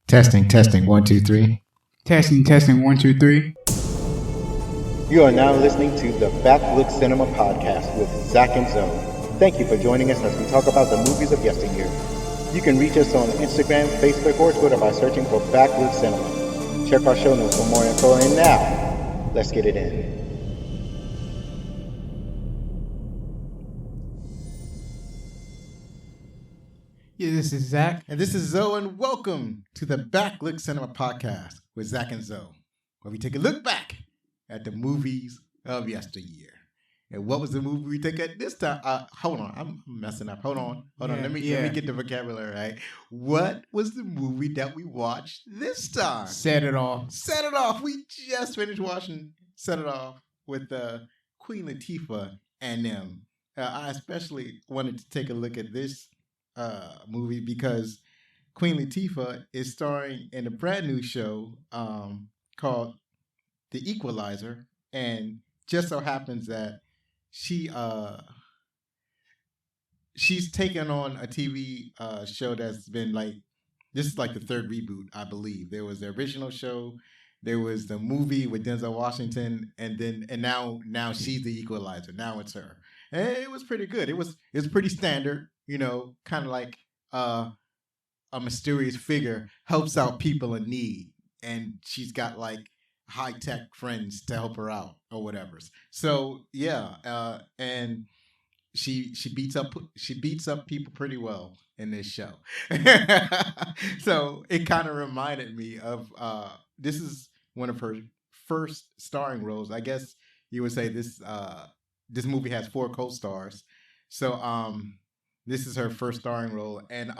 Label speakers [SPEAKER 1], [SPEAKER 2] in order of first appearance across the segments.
[SPEAKER 1] Testing, 1, 2, 3.
[SPEAKER 2] Testing, 1, 2, 3.
[SPEAKER 3] You are now listening to the Backlook Cinema Podcast with Zach and Zoe. Thank you for joining us as we talk about the movies of yesteryear. You can reach us on Instagram, Facebook, or Twitter by searching for Backlook Cinema. Check our show notes for more info, and now, let's get it in.
[SPEAKER 2] Yeah, this is Zach.
[SPEAKER 1] And this is Zoe, and welcome to the Backlook Cinema Podcast with Zach and Zoe, where we take a look back at the movies of yesteryear. And what was the movie we take at this time? Hold on, I'm messing up. Hold on. Let me get the vocabulary right. What was the movie that we watched this time?
[SPEAKER 2] Set It Off.
[SPEAKER 1] Set It Off. We just finished watching Set It Off with Queen Latifah and them. I especially wanted to take a look at this movie because Queen Latifah is starring in a brand new show called The Equalizer, and just so happens that she's taken on a TV show that's been this is like the third reboot, I believe. There was the original show, there was the movie with Denzel Washington, and now she's the Equalizer. Now it's her. And it was pretty good. It was pretty standard, kind of like a mysterious figure helps out people in need, and she's got high-tech friends to help her out or whatever. So and she beats up people pretty well in this show. So it kind of reminded me of this is one of her first starring roles. I guess you would say this movie has 4 co-stars. So this is her first starring role, and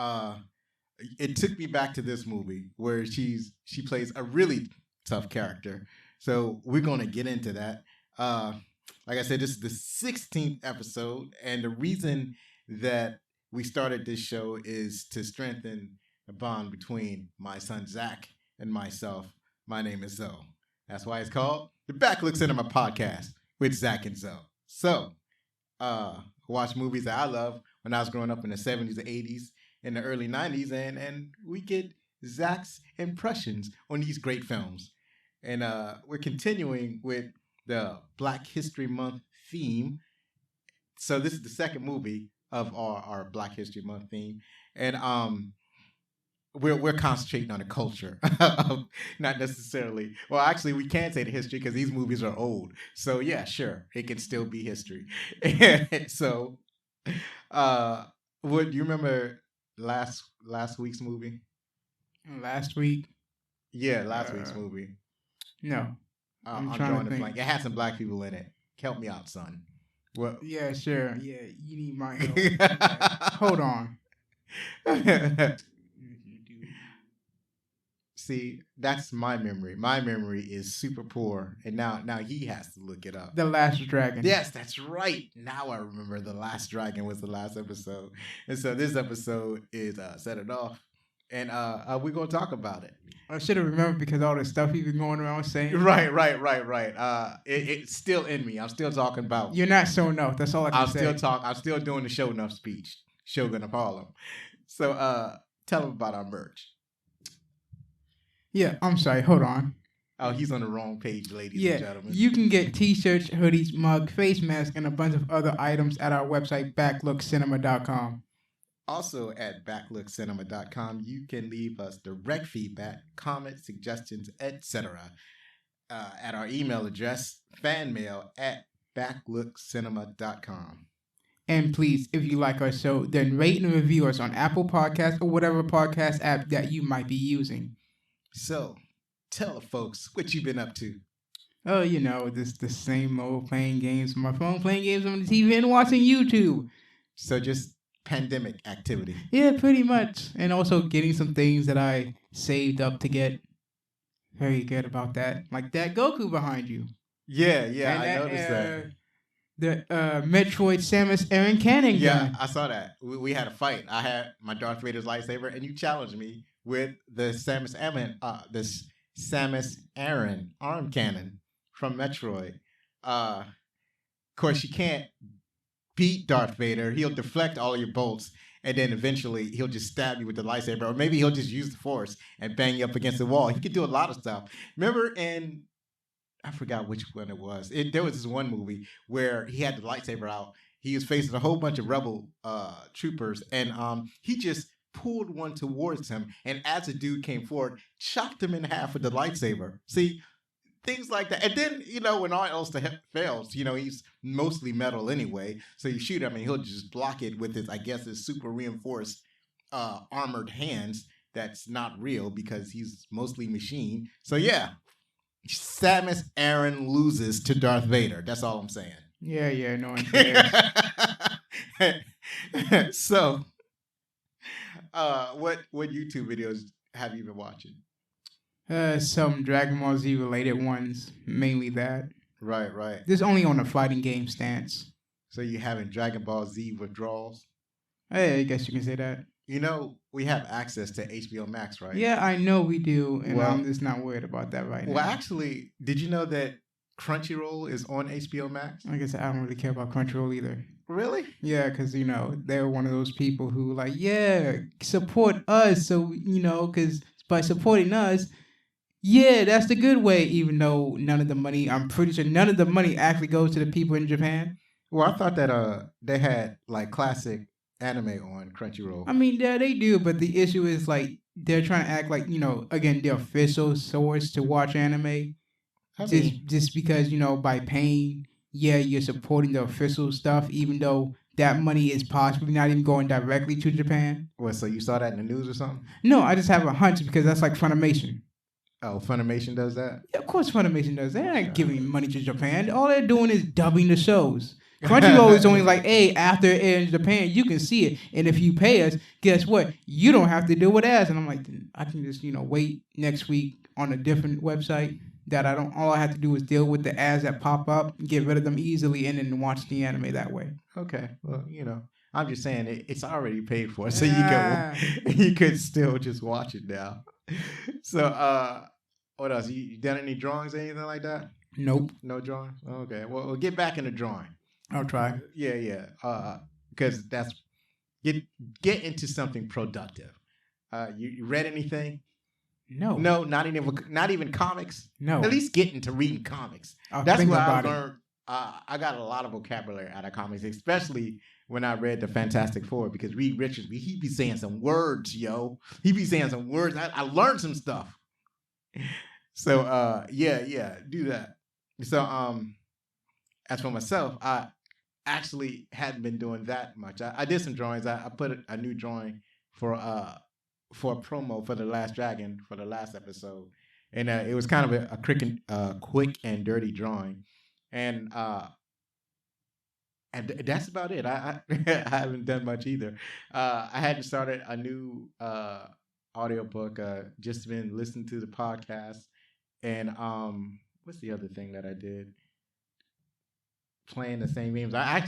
[SPEAKER 1] it took me back to this movie where she plays a really tough character. So we're going to get into that. Like I said, this is the 16th episode, and the reason that we started this show is to strengthen the bond between my son Zach and myself. My name is Zoe. That's why it's called the Backlook Cinema Podcast with Zach and Zoe. So, watch movies that I love when I was growing up in the 70s, the 80s, and the early 90s, and we get Zach's impressions on these great films. And we're continuing with the Black History Month theme. So this is the second movie of our Black History Month theme. And we're concentrating on the culture, not necessarily. Well, actually, we can say the history because these movies are old. So yeah, sure, it can still be history. So, do you remember last week's movie?
[SPEAKER 2] Last week?
[SPEAKER 1] Yeah, last week's movie.
[SPEAKER 2] No,
[SPEAKER 1] I'm drawing a blank. It had some black people in it. Help me out, son.
[SPEAKER 2] Well, yeah, sure. Yeah, you need my help. Hold on.
[SPEAKER 1] See, that's my memory. My memory is super poor, and now he has to look it up.
[SPEAKER 2] The Last Dragon.
[SPEAKER 1] Yes, that's right. Now I remember The Last Dragon was the last episode, and so this episode is Set It Off, and we're gonna talk about it.
[SPEAKER 2] I should have remembered because all the stuff you've been going around saying.
[SPEAKER 1] Right. It's still in me. I'm still talking about.
[SPEAKER 2] You're not showing up. That's all I can say.
[SPEAKER 1] I'm still doing the show enough speech. Shogun of Harlem. So tell them about our merch.
[SPEAKER 2] Yeah, I'm sorry. Hold on.
[SPEAKER 1] Oh, he's on the wrong page, ladies and gentlemen.
[SPEAKER 2] You can get t-shirts, hoodies, mug, face masks, and a bunch of other items at our website, backlookcinema.com.
[SPEAKER 1] Also at backlookcinema.com, you can leave us direct feedback, comments, suggestions, etc. At our email address, fanmail@backlookcinema.com.
[SPEAKER 2] And please, if you like our show, then rate and review us on Apple Podcasts or whatever podcast app that you might be using.
[SPEAKER 1] So, tell the folks what you've been up to.
[SPEAKER 2] Oh, just the same old playing games on my phone, playing games on the TV, and watching YouTube.
[SPEAKER 1] So just pandemic activity.
[SPEAKER 2] Yeah, pretty much. And also getting some things that I saved up to get. Very good about that. Like that Goku behind you.
[SPEAKER 1] Yeah, I noticed that.
[SPEAKER 2] The Metroid Samus Aran cannon gun.
[SPEAKER 1] Yeah, I saw that. We had a fight. I had my Darth Vader's lightsaber, and you challenged me with the Samus Aran arm cannon from Metroid. Of course, you can't beat Darth Vader. He'll deflect all your bolts, and then eventually he'll just stab you with the lightsaber, or maybe he'll just use the force and bang you up against the wall. He could do a lot of stuff. Remember in, I forgot which one it was. There was this one movie where he had the lightsaber out. He was facing a whole bunch of rebel troopers, and he just pulled one towards him, and as the dude came forward, chopped him in half with the lightsaber. See, things like that. And then, when all else fails, he's mostly metal anyway, so you shoot him and he'll just block it with his super reinforced armored hands that's not real because he's mostly machine. So yeah, Samus Aran loses to Darth Vader. That's all I'm saying.
[SPEAKER 2] Yeah, no one cares.
[SPEAKER 1] So, what YouTube videos have you been watching?
[SPEAKER 2] Some Dragon Ball Z related ones, mainly that.
[SPEAKER 1] Right.
[SPEAKER 2] This is only on a fighting game stance.
[SPEAKER 1] So you having Dragon Ball Z withdrawals?
[SPEAKER 2] Hey, I guess you can say that.
[SPEAKER 1] We have access to HBO Max, right?
[SPEAKER 2] Yeah, I know we do, and I'm just not worried about that right now.
[SPEAKER 1] Well, actually, did you know that Crunchyroll is on HBO Max?
[SPEAKER 2] I guess I don't really care about Crunchyroll either.
[SPEAKER 1] Really?
[SPEAKER 2] Yeah, because, they're one of those people who support us. So, because by supporting us, yeah, that's the good way, even though I'm pretty sure none of the money actually goes to the people in Japan.
[SPEAKER 1] Well, I thought that they had classic anime on Crunchyroll.
[SPEAKER 2] I mean, yeah, they do, but the issue is they're trying to act like, again, the official source to watch anime. Just because, by paying, you're supporting the official stuff, even though that money is possibly not even going directly to Japan.
[SPEAKER 1] What, so you saw that in the news or something?
[SPEAKER 2] No, I just have a hunch because that's like Funimation.
[SPEAKER 1] Oh, Funimation does that?
[SPEAKER 2] Yeah, of course Funimation does. They're not giving money to Japan. All they're doing is dubbing the shows. Crunchyroll is only hey, after it in Japan, you can see it. And if you pay us, guess what? You don't have to deal with ads. And I'm like, I can just, wait next week on a different website that all I have to do is deal with the ads that pop up, get rid of them easily, and then watch the anime that way.
[SPEAKER 1] Okay. Well, I'm just saying it's already paid for, so you could still just watch it now. So, what else? You done any drawings or anything like that?
[SPEAKER 2] Nope.
[SPEAKER 1] No drawings? Okay. Well, we'll get back into drawing.
[SPEAKER 2] I'll try.
[SPEAKER 1] Yeah. Because that's get into something productive. You read anything?
[SPEAKER 2] No,
[SPEAKER 1] not even comics.
[SPEAKER 2] No,
[SPEAKER 1] at least get into reading comics. That's what I learned. I got a lot of vocabulary out of comics, especially when I read the Fantastic Four, because Reed Richards, he be saying some words, yo. He be saying some words. I learned some stuff. So yeah, do that. So as for myself, I actually hadn't been doing that much. I did some drawings. I put a new drawing for a promo for The Last Dragon for the last episode, and it was kind of a quick and dirty drawing, and that's about it. I haven't done much either. I hadn't started a new audiobook. Just been listening to the podcast, and what's the other thing that I did? Playing the same games. I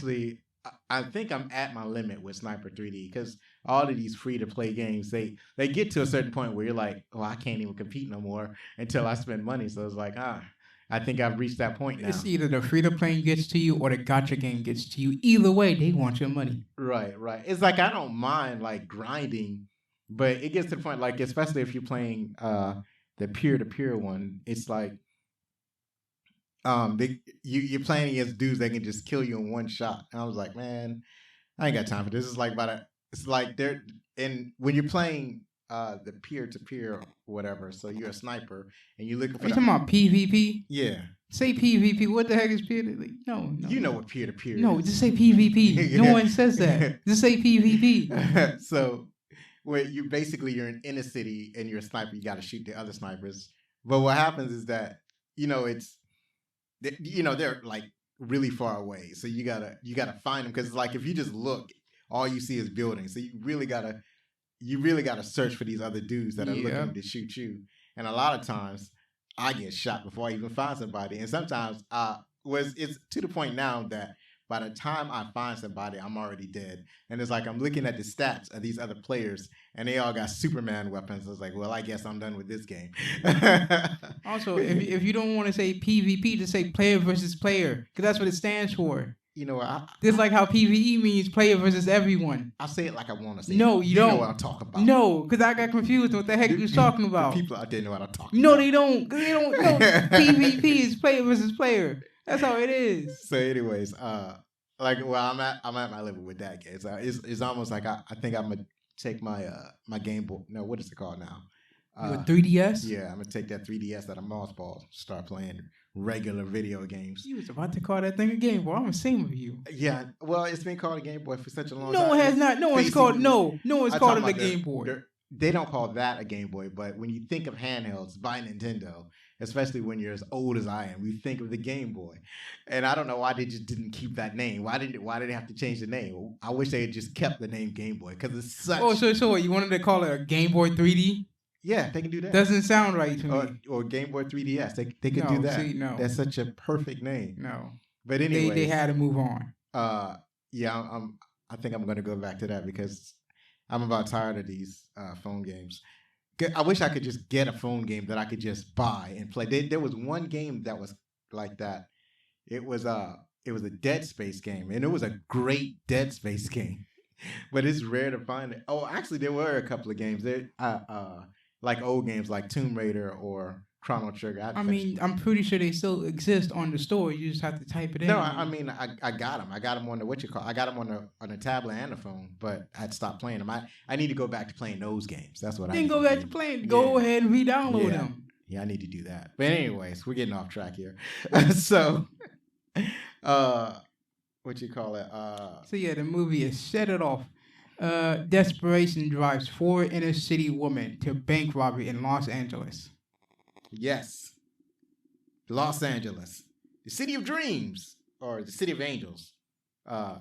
[SPEAKER 1] think I'm at my limit with Sniper 3D, because all of these free-to-play games, they get to a certain point where you're like, oh, I can't even compete no more until I spend money. So it's like, I think I've reached that point now.
[SPEAKER 2] It's either the free-to-play gets to you or the gacha game gets to you. Either way, they want your money.
[SPEAKER 1] Right. It's like I don't mind grinding, but it gets to the point, especially if you're playing the peer-to-peer one, it's like you're playing against dudes that can just kill you in one shot. And I was like, man, I ain't got time for this. It's like they're, and when you're playing the peer-to-peer or whatever, so you're a sniper and you're looking for.
[SPEAKER 2] Are you talking about PvP?
[SPEAKER 1] Yeah.
[SPEAKER 2] Say PvP. What the heck is peer? No.
[SPEAKER 1] You know what peer-to-peer is.
[SPEAKER 2] No, just say PvP. No one says that. Just say PvP.
[SPEAKER 1] So, where you're in a city and you're a sniper, you got to shoot the other snipers. But what happens is that they're really far away, so you gotta find them, because if you just look, all you see is buildings. So you really gotta search for these other dudes that are looking to shoot you. And a lot of times, I get shot before I even find somebody. And sometimes, it's to the point now that by the time I find somebody, I'm already dead. And it's like I'm looking at the stats of these other players, and they all got Superman weapons. I was like, well, I guess I'm done with this game.
[SPEAKER 2] Also, if you don't want to say PvP, just say player versus player, because that's what it stands for.
[SPEAKER 1] you know,
[SPEAKER 2] Just like how PvE means player versus everyone.
[SPEAKER 1] I say it like I want to say.
[SPEAKER 2] No,
[SPEAKER 1] it.
[SPEAKER 2] you don't.
[SPEAKER 1] know what I'm talking about.
[SPEAKER 2] No, because I got confused with what the heck you was talking about.
[SPEAKER 1] The people out there know what I'm talking
[SPEAKER 2] No,
[SPEAKER 1] about.
[SPEAKER 2] they don't. Because they don't know. PvP is player versus player. That's how it is.
[SPEAKER 1] So, anyways, I'm at my level with that game. So it's almost like I think I'm gonna take my my Game Boy. No, what is it called now?
[SPEAKER 2] With 3DS?
[SPEAKER 1] Yeah, I'm gonna take that 3DS that I'm mothball, start playing regular video games.
[SPEAKER 2] You was about to call that thing a Game Boy. I'm ashamed of you.
[SPEAKER 1] Yeah, well, it's been called a Game Boy for such a long time.
[SPEAKER 2] No one has not. No one's called it a Game Boy.
[SPEAKER 1] They don't call that a Game Boy, but when you think of handhelds by Nintendo, especially when you're as old as I am, you think of the Game Boy. And I don't know why they just didn't keep that name. Why did they have to change the name? I wish they had just kept the name Game Boy because it's such.
[SPEAKER 2] Oh, so what, you wanted to call it a Game Boy 3D?
[SPEAKER 1] Yeah, they can do that.
[SPEAKER 2] Doesn't sound right to me.
[SPEAKER 1] Or Game Boy 3DS. They could do that.
[SPEAKER 2] See, no.
[SPEAKER 1] That's such a perfect name.
[SPEAKER 2] No.
[SPEAKER 1] But anyway,
[SPEAKER 2] they had to move on.
[SPEAKER 1] Yeah, I think I'm going to go back to that because I'm about tired of these phone games. I wish I could just get a phone game that I could just buy and play. There was one game that was like that. It was a Dead Space game, and it was a great Dead Space game. But it's rare to find it. Oh, actually, there were a couple of games. Like old games like Tomb Raider or Chrono Trigger.
[SPEAKER 2] I'm pretty sure they still exist on the store. You just have to type it in.
[SPEAKER 1] No, I got them. I got them on the I got them on the tablet and the phone, but I'd stopped playing them. I need to go back to playing those games. That's what I need.
[SPEAKER 2] Then go back to playing. Go ahead and re-download them.
[SPEAKER 1] Yeah, I need to do that. But anyways, we're getting off track here. So, what you call it?
[SPEAKER 2] So yeah, the movie is Set It Off. Desperation drives 4 inner city women to bank robbery in Los Angeles.
[SPEAKER 1] Yes. Los Angeles. The city of dreams. Or the city of angels.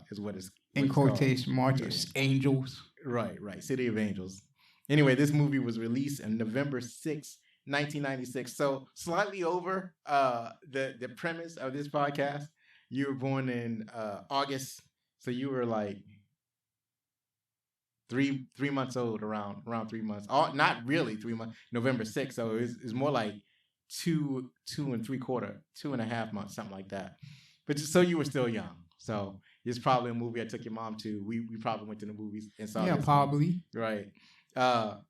[SPEAKER 1] Is what it's
[SPEAKER 2] in quotation marks, angels.
[SPEAKER 1] Right. City of angels. Anyway, this movie was released on November 6th, 1996. So slightly over the premise of this podcast. You were born in August. So you were like 3 months old, around 3 months. Oh, not really 3 months. November 6th. So it's more like 2 2.75 months, something like that. But just so you were still young. So it's probably a movie I took your mom to. We probably went to the movies and saw.
[SPEAKER 2] Yeah, probably.
[SPEAKER 1] Movie. Right. But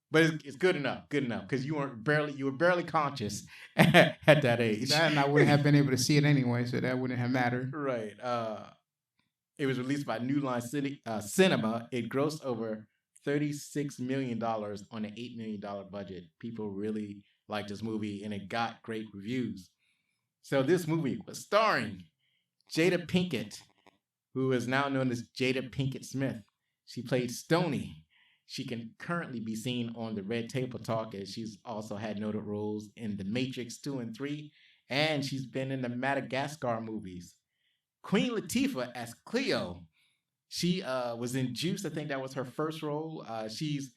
[SPEAKER 1] it's good enough because you were barely conscious at that age.
[SPEAKER 2] That and I wouldn't have been able to see it anyway, so that wouldn't have mattered.
[SPEAKER 1] Right. It was released by New Line Cinema. It grossed over $36 million on an $8 million budget. People really liked this movie, and it got great reviews. So this movie was starring Jada Pinkett, who is now known as Jada Pinkett Smith. She played Stoney. She can currently be seen on the Red Table Talk, as she's also had noted roles in The Matrix 2 and 3, and she's been in the Madagascar movies. Queen Latifah as Cleo. She was in Juice. I think that was her first role. She's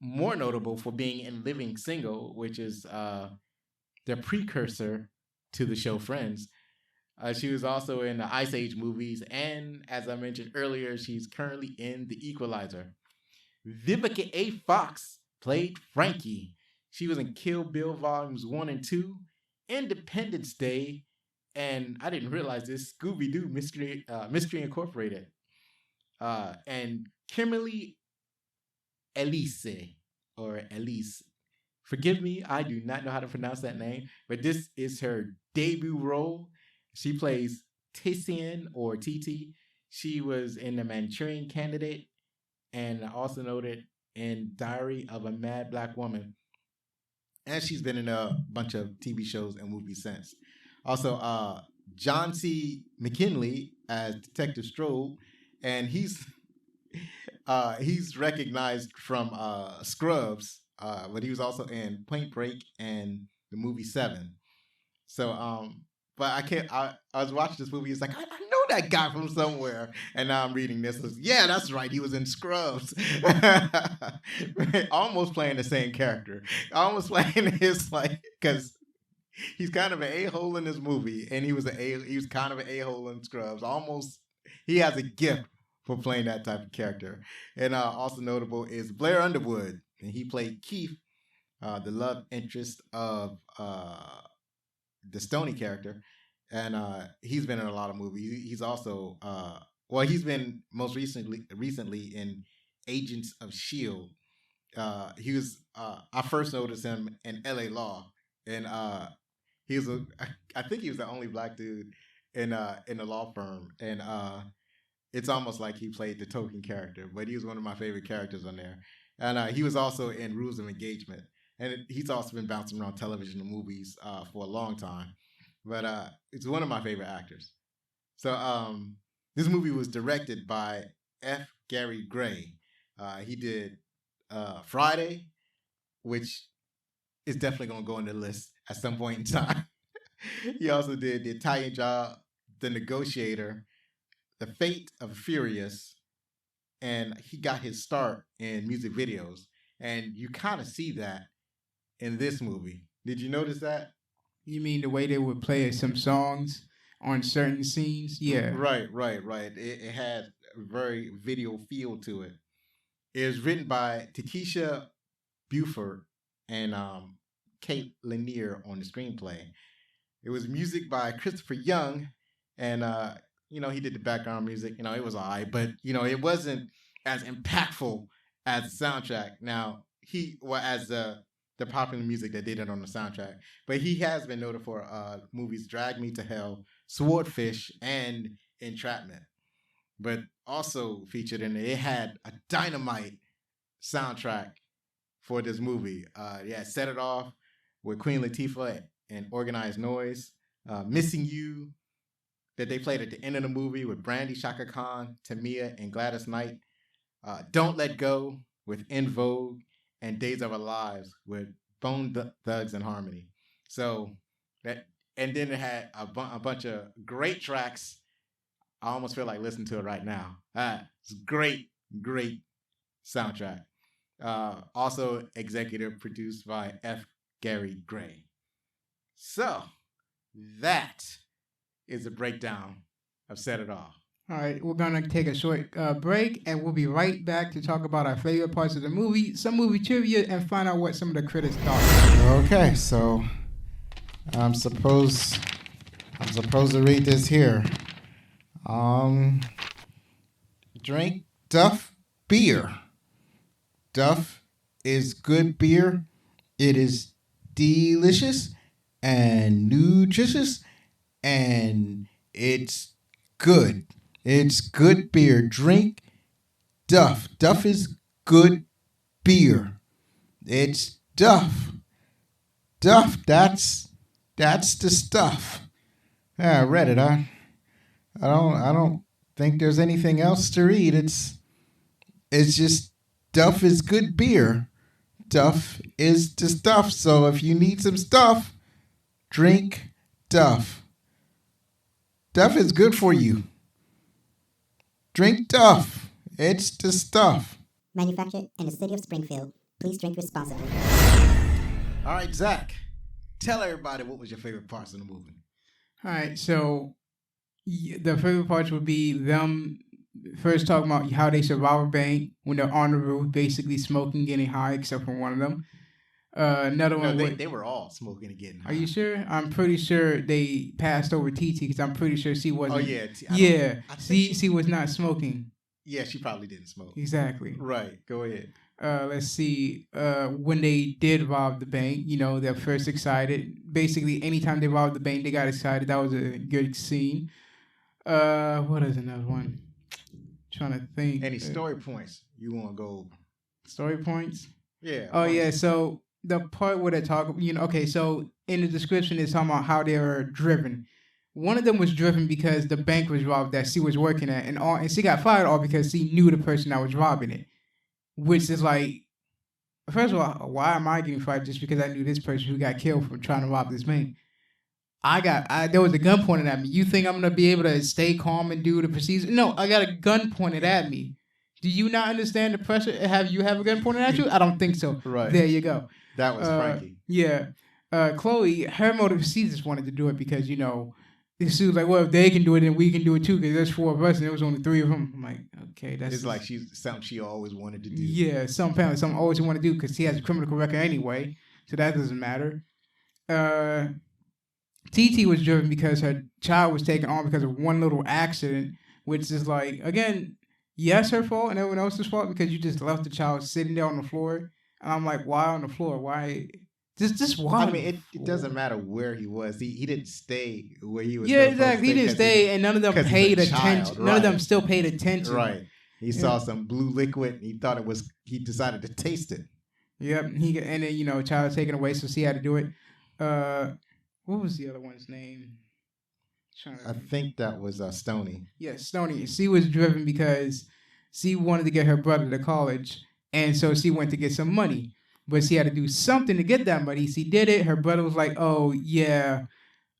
[SPEAKER 1] more notable for being in Living Single, which is the precursor to the show Friends. She was also in the Ice Age movies, and as I mentioned earlier, she's currently in The Equalizer. Vivica A. Fox played Frankie. She was in Kill Bill Volumes 1 and 2, Independence Day, and I didn't realize this, Scooby-Doo Mystery Incorporated. And Kimberly Elise, or Elise. Forgive me, I do not know how to pronounce that name, but this is her debut role. She plays Titian, or TT. She was in The Manchurian Candidate, and also noted in Diary of a Mad Black Woman. And she's been in a bunch of TV shows and movies since. Also, John C. McKinley as Detective Strobe, and he's recognized from Scrubs, but he was also in Point Break and the movie Seven. So, but I was watching this movie. It's like, I know that guy from somewhere. And now I'm reading this. Yeah, that's right. He was in Scrubs. Almost playing the same character. Almost playing his, like, because he's kind of an a-hole in this movie. And he was kind of an a-hole in Scrubs. Almost, he has a gift for playing that type of character. And also notable is Blair Underwood. And he played Keith, the love interest of the Stoney character. and he's been in a lot of movies. He's also he's been most recently in Agents of Shield. He was I first noticed him in L.A. Law, and he was I think he was the only black dude in the law firm, and it's almost like he played the token character, but he was one of my favorite characters on there. And he was also in Rules of Engagement, and he's also been bouncing around television and movies for a long time. But it's one of my favorite actors. So this movie was directed by F. Gary Gray. He did Friday, which is definitely going to go on the list at some point in time. He also did The Italian Job, The Negotiator, The Fate of Furious, and he got his start in music videos. And you kind of see that in this movie. Did you notice that?
[SPEAKER 2] You mean the way they would play some songs on certain scenes? Yeah.
[SPEAKER 1] Right. It had a very video feel to it. It was written by Takesha Buford and Kate Lanier on the screenplay. It was music by Christopher Young, and he did the background music. It was all right, but it wasn't as impactful as the soundtrack. Now as the popular music that did it on the soundtrack, but he has been noted for movies Drag Me to Hell, Swordfish, and Entrapment. But also featured in it had a dynamite soundtrack for this movie. Set It Off with Queen Latifah and Organized Noise. Missing You, that they played at the end of the movie with Brandy, Shaka Khan, Tamia, and Gladys Knight. Don't Let Go with In Vogue, and Days of Our Lives with Bone Thugs and Harmony. So and then it had a bunch of great tracks. I almost feel like listening to it right now. It's great soundtrack. Also executive produced by F. Gary Gray. So that is a breakdown of Set It Off.
[SPEAKER 2] All right, we're going to take a short break, and we'll be right back to talk about our favorite parts of the movie, some movie trivia, and find out what some of the critics thought.
[SPEAKER 1] Okay, so I'm supposed to read this here. Drink Duff beer. Duff is good beer. It is delicious and nutritious, and it's good. It's good beer. Drink Duff. Duff is good beer. It's Duff. Duff, that's the stuff. Yeah, I read it. I don't think there's anything else to read. It's just Duff is good beer. Duff is the stuff. So if you need some stuff, drink Duff. Duff is good for you. Drink Duff. It's the stuff.
[SPEAKER 4] Manufactured in the city of Springfield. Please drink responsibly.
[SPEAKER 1] All right, Zach, tell everybody what was your favorite parts of the movie.
[SPEAKER 2] All right, so the favorite parts would be them first talking about how they survive a bank when they're on the roof, basically smoking, getting high, except for one of them. Another one.
[SPEAKER 1] They were all smoking and getting high.
[SPEAKER 2] Are you sure? I'm pretty sure they passed over TT because I'm pretty sure C wasn't.
[SPEAKER 1] Oh yeah.
[SPEAKER 2] C was not smoking.
[SPEAKER 1] Yeah, she probably didn't smoke.
[SPEAKER 2] Exactly.
[SPEAKER 1] Right. Go ahead.
[SPEAKER 2] Let's see. When they did rob the bank, they're first excited. Basically, anytime they robbed the bank, they got excited. That was a good scene. What is another one? Trying to think.
[SPEAKER 1] Any story points you want to go over?
[SPEAKER 2] Story points?
[SPEAKER 1] Yeah.
[SPEAKER 2] Oh, yeah. So the part where they talk, okay, so in the description, it's talking about how they were driven. One of them was driven because the bank was robbed that C was working at, and C got fired all because C knew the person that was robbing it. Which is like, first of all, why am I getting fired just because I knew this person who got killed from trying to rob this bank? There was a gun pointed at me. You think I'm going to be able to stay calm and do the procedure? No, I got a gun pointed at me. Do you not understand the pressure? You have a gun pointed at you? I don't think so.
[SPEAKER 1] Right.
[SPEAKER 2] There you go.
[SPEAKER 1] That was Frankie.
[SPEAKER 2] Yeah. Chloe, her motive, she just wanted to do it because, she was like, well, if they can do it, then we can do it too, because there's 4 of us and there was only 3 of them. I'm like, okay, that's...
[SPEAKER 1] It's like something she always wanted to do.
[SPEAKER 2] Yeah, something always want to do because he has a criminal record anyway, so that doesn't matter. TT was driven because her child was taken on because of one little accident, which is like, again, yes, her fault and everyone else's fault because you just left the child sitting there on the floor. And I'm like, why on the floor? Why? Just why?
[SPEAKER 1] I mean, it doesn't matter where he was. He didn't stay where he was.
[SPEAKER 2] Yeah, exactly. He didn't stay, and none of them paid attention.
[SPEAKER 1] Right.
[SPEAKER 2] None of them still paid attention.
[SPEAKER 1] Right. He saw some blue liquid. And he thought it was. He decided to taste it.
[SPEAKER 2] Yep. And then child was taken away, so she had to do it. What was the other one's name?
[SPEAKER 1] I think that was Stoney.
[SPEAKER 2] Yeah, Stoney. She was driven because she wanted to get her brother to college, and so she went to get some money. But she had to do something to get that money. She did it. Her brother was like, oh, yeah,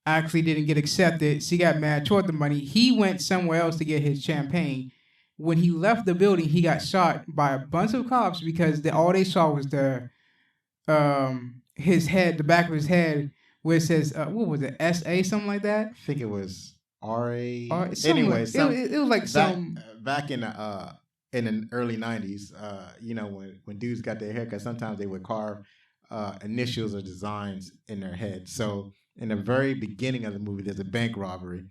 [SPEAKER 2] I actually didn't get accepted. She got mad toward the money. He went somewhere else to get his champagne. When he left the building, he got shot by a bunch of cops because all they saw was his head, the back of his head, where it says, what was it, SA, something like that?
[SPEAKER 1] I think it was RA.
[SPEAKER 2] Anyway, it was like
[SPEAKER 1] back in the early 90s, when dudes got their haircut, sometimes they would carve initials or designs in their head. So in the very beginning of the movie, there's a bank robbery.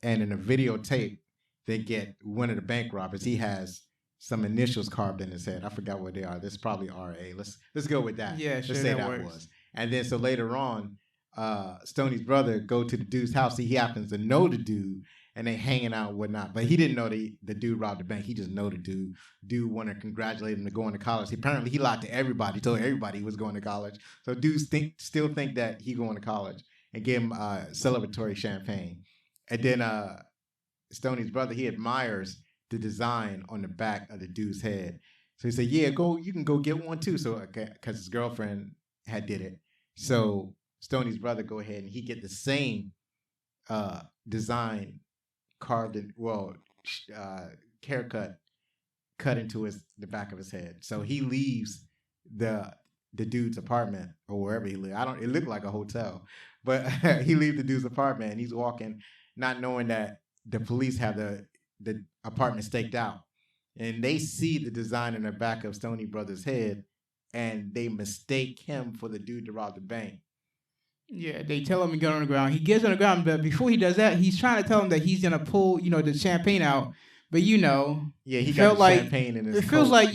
[SPEAKER 1] And in a videotape, they get one of the bank robbers. He has some initials carved in his head. I forgot what they are. This is probably RA. Let's go with that.
[SPEAKER 2] Yeah, sure,
[SPEAKER 1] let's say
[SPEAKER 2] that
[SPEAKER 1] that
[SPEAKER 2] works.
[SPEAKER 1] was. And then so later on, Stoney's brother go to the dude's house. He happens to know the dude. And they hanging out and whatnot. But he didn't know the dude robbed the bank. He just know the dude. Dude wanted to congratulate him to going to college. Apparently, he lied to everybody. Told everybody he was going to college. So dudes still think that he going to college. And gave him celebratory champagne. And then Stoney's brother, he admires the design on the back of the dude's head. So he said, yeah, you can go get one too. So, because his girlfriend had did it. So Stoney's brother go ahead and he get the same design carved in, haircut cut into the back of his head. So he leaves the dude's apartment or wherever he lived. It looked like a hotel, but he leaves the dude's apartment and he's walking, not knowing that the police have the apartment staked out, and they see the design in the back of Stoney brother's head, and they mistake him for the dude that robbed the bank.
[SPEAKER 2] Yeah, they tell him to get on the ground. He gets on the ground, but before he does that, he's trying to tell him that he's gonna pull, the champagne out. But he
[SPEAKER 1] got the champagne in his coat.
[SPEAKER 2] It feels like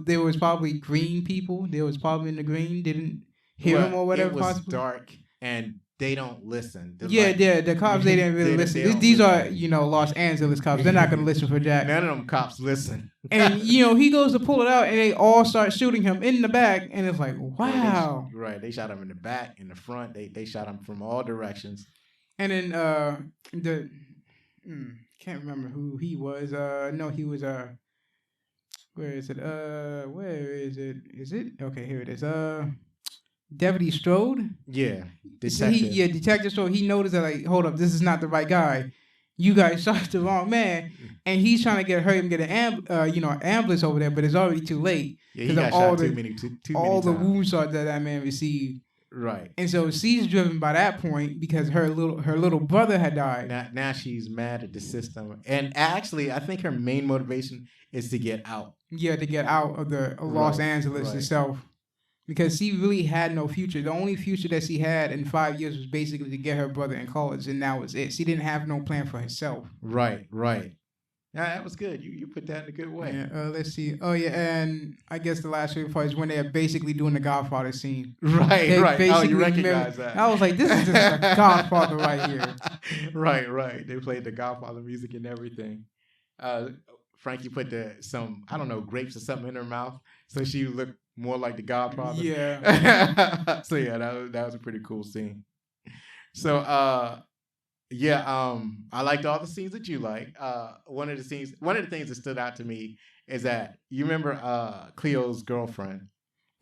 [SPEAKER 2] there was probably green people. There was probably in the green didn't hear him or whatever.
[SPEAKER 1] It was dark, and they don't listen.
[SPEAKER 2] The cops they didn't really listen. These are Los Angeles cops. They're not gonna listen for Jack.
[SPEAKER 1] None of them cops listen.
[SPEAKER 2] And he goes to pull it out, and they all start shooting him in the back, and it's like, wow.
[SPEAKER 1] They shot him in the back, in the front. They shot him from all directions.
[SPEAKER 2] And then can't remember who he was. No, he was where is it? Where is it? Is it okay? Here it is. Deputy Strode.
[SPEAKER 1] Yeah, detective.
[SPEAKER 2] Detective Strode. He noticed that, like, hold up, this is not the right guy. You guys shot the wrong man, and he's trying to hurry him get an ambulance over there, but it's already too late.
[SPEAKER 1] Yeah, he got shot too many
[SPEAKER 2] all the
[SPEAKER 1] times.
[SPEAKER 2] wounds that man received.
[SPEAKER 1] Right.
[SPEAKER 2] And so she's driven by that point because her little brother had died.
[SPEAKER 1] Now she's mad at the system, and actually, I think her main motivation is to get out.
[SPEAKER 2] Yeah, to get out of the Los Angeles itself. Because she really had no future. The only future that she had in 5 years was basically to get her brother in college, and that was it. She didn't have no plan for herself.
[SPEAKER 1] Right. Yeah, that was good. You put that in a good way.
[SPEAKER 2] Yeah, let's see. Oh, yeah, and I guess the last favorite part is when they're basically doing the Godfather scene.
[SPEAKER 1] Right. Oh, you recognize that.
[SPEAKER 2] I was like, this is just a Godfather right here.
[SPEAKER 1] Right. They played the Godfather music and everything. Frankie put some, I don't know, grapes or something in her mouth, so she looked more like the Godfather.
[SPEAKER 2] Yeah.
[SPEAKER 1] So yeah, that was a pretty cool scene. So I liked all the scenes that you like. One of the things that stood out to me is that you remember Cleo's girlfriend.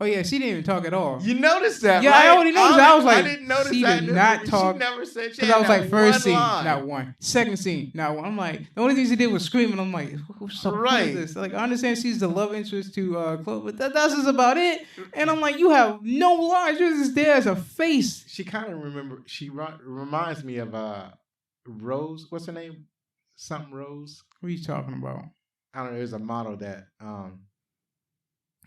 [SPEAKER 2] Oh yeah, she didn't even talk at all.
[SPEAKER 1] You noticed that?
[SPEAKER 2] Yeah,
[SPEAKER 1] right?
[SPEAKER 2] I already noticed that. I was like,
[SPEAKER 1] I didn't notice
[SPEAKER 2] she
[SPEAKER 1] that.
[SPEAKER 2] Did not talk.
[SPEAKER 1] She never said.
[SPEAKER 2] Because I was like, first scene,
[SPEAKER 1] line.
[SPEAKER 2] not one. Second scene, not one. I'm like, the only thing she did was scream, and I'm like, who's this? Like, I understand she's the love interest to Chloe, but that's just about it. And I'm like, you have no lines. You're just there as a face.
[SPEAKER 1] She kind of reminds me of Rose. What's her name? Something Rose.
[SPEAKER 2] What are you talking about?
[SPEAKER 1] I don't know. There's a model that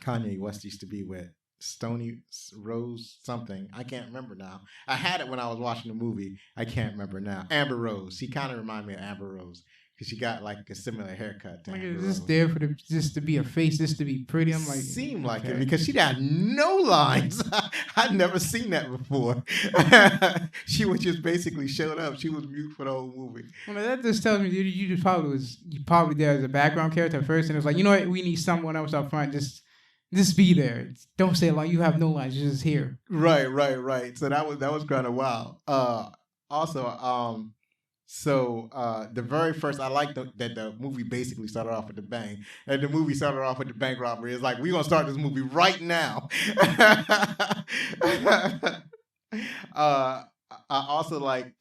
[SPEAKER 1] Kanye West used to be with. Stoney Rose something. I can't remember now. I had it when I was watching the movie. I can't remember now. Amber Rose. She kind of reminded me of Amber Rose because she got like a similar haircut to
[SPEAKER 2] Like,
[SPEAKER 1] Amber
[SPEAKER 2] is this
[SPEAKER 1] Rose.
[SPEAKER 2] there for just to be a face, just to be pretty? I'm like,
[SPEAKER 1] Seemed like
[SPEAKER 2] okay.
[SPEAKER 1] it because she had no lines. I'd never seen that before. She was just basically showed up. She was mute for the whole movie.
[SPEAKER 2] Well, that just tells me you probably there as a background character at first, and it's like, you know what, we need someone else up front. Just be there. Don't say like you have no lines. You're just here.
[SPEAKER 1] Right. So that was kind of wild. So the very first, I like that the movie basically started off with the bang, and the movie started off with the bank robbery. It's like we're gonna start this movie right now. I also like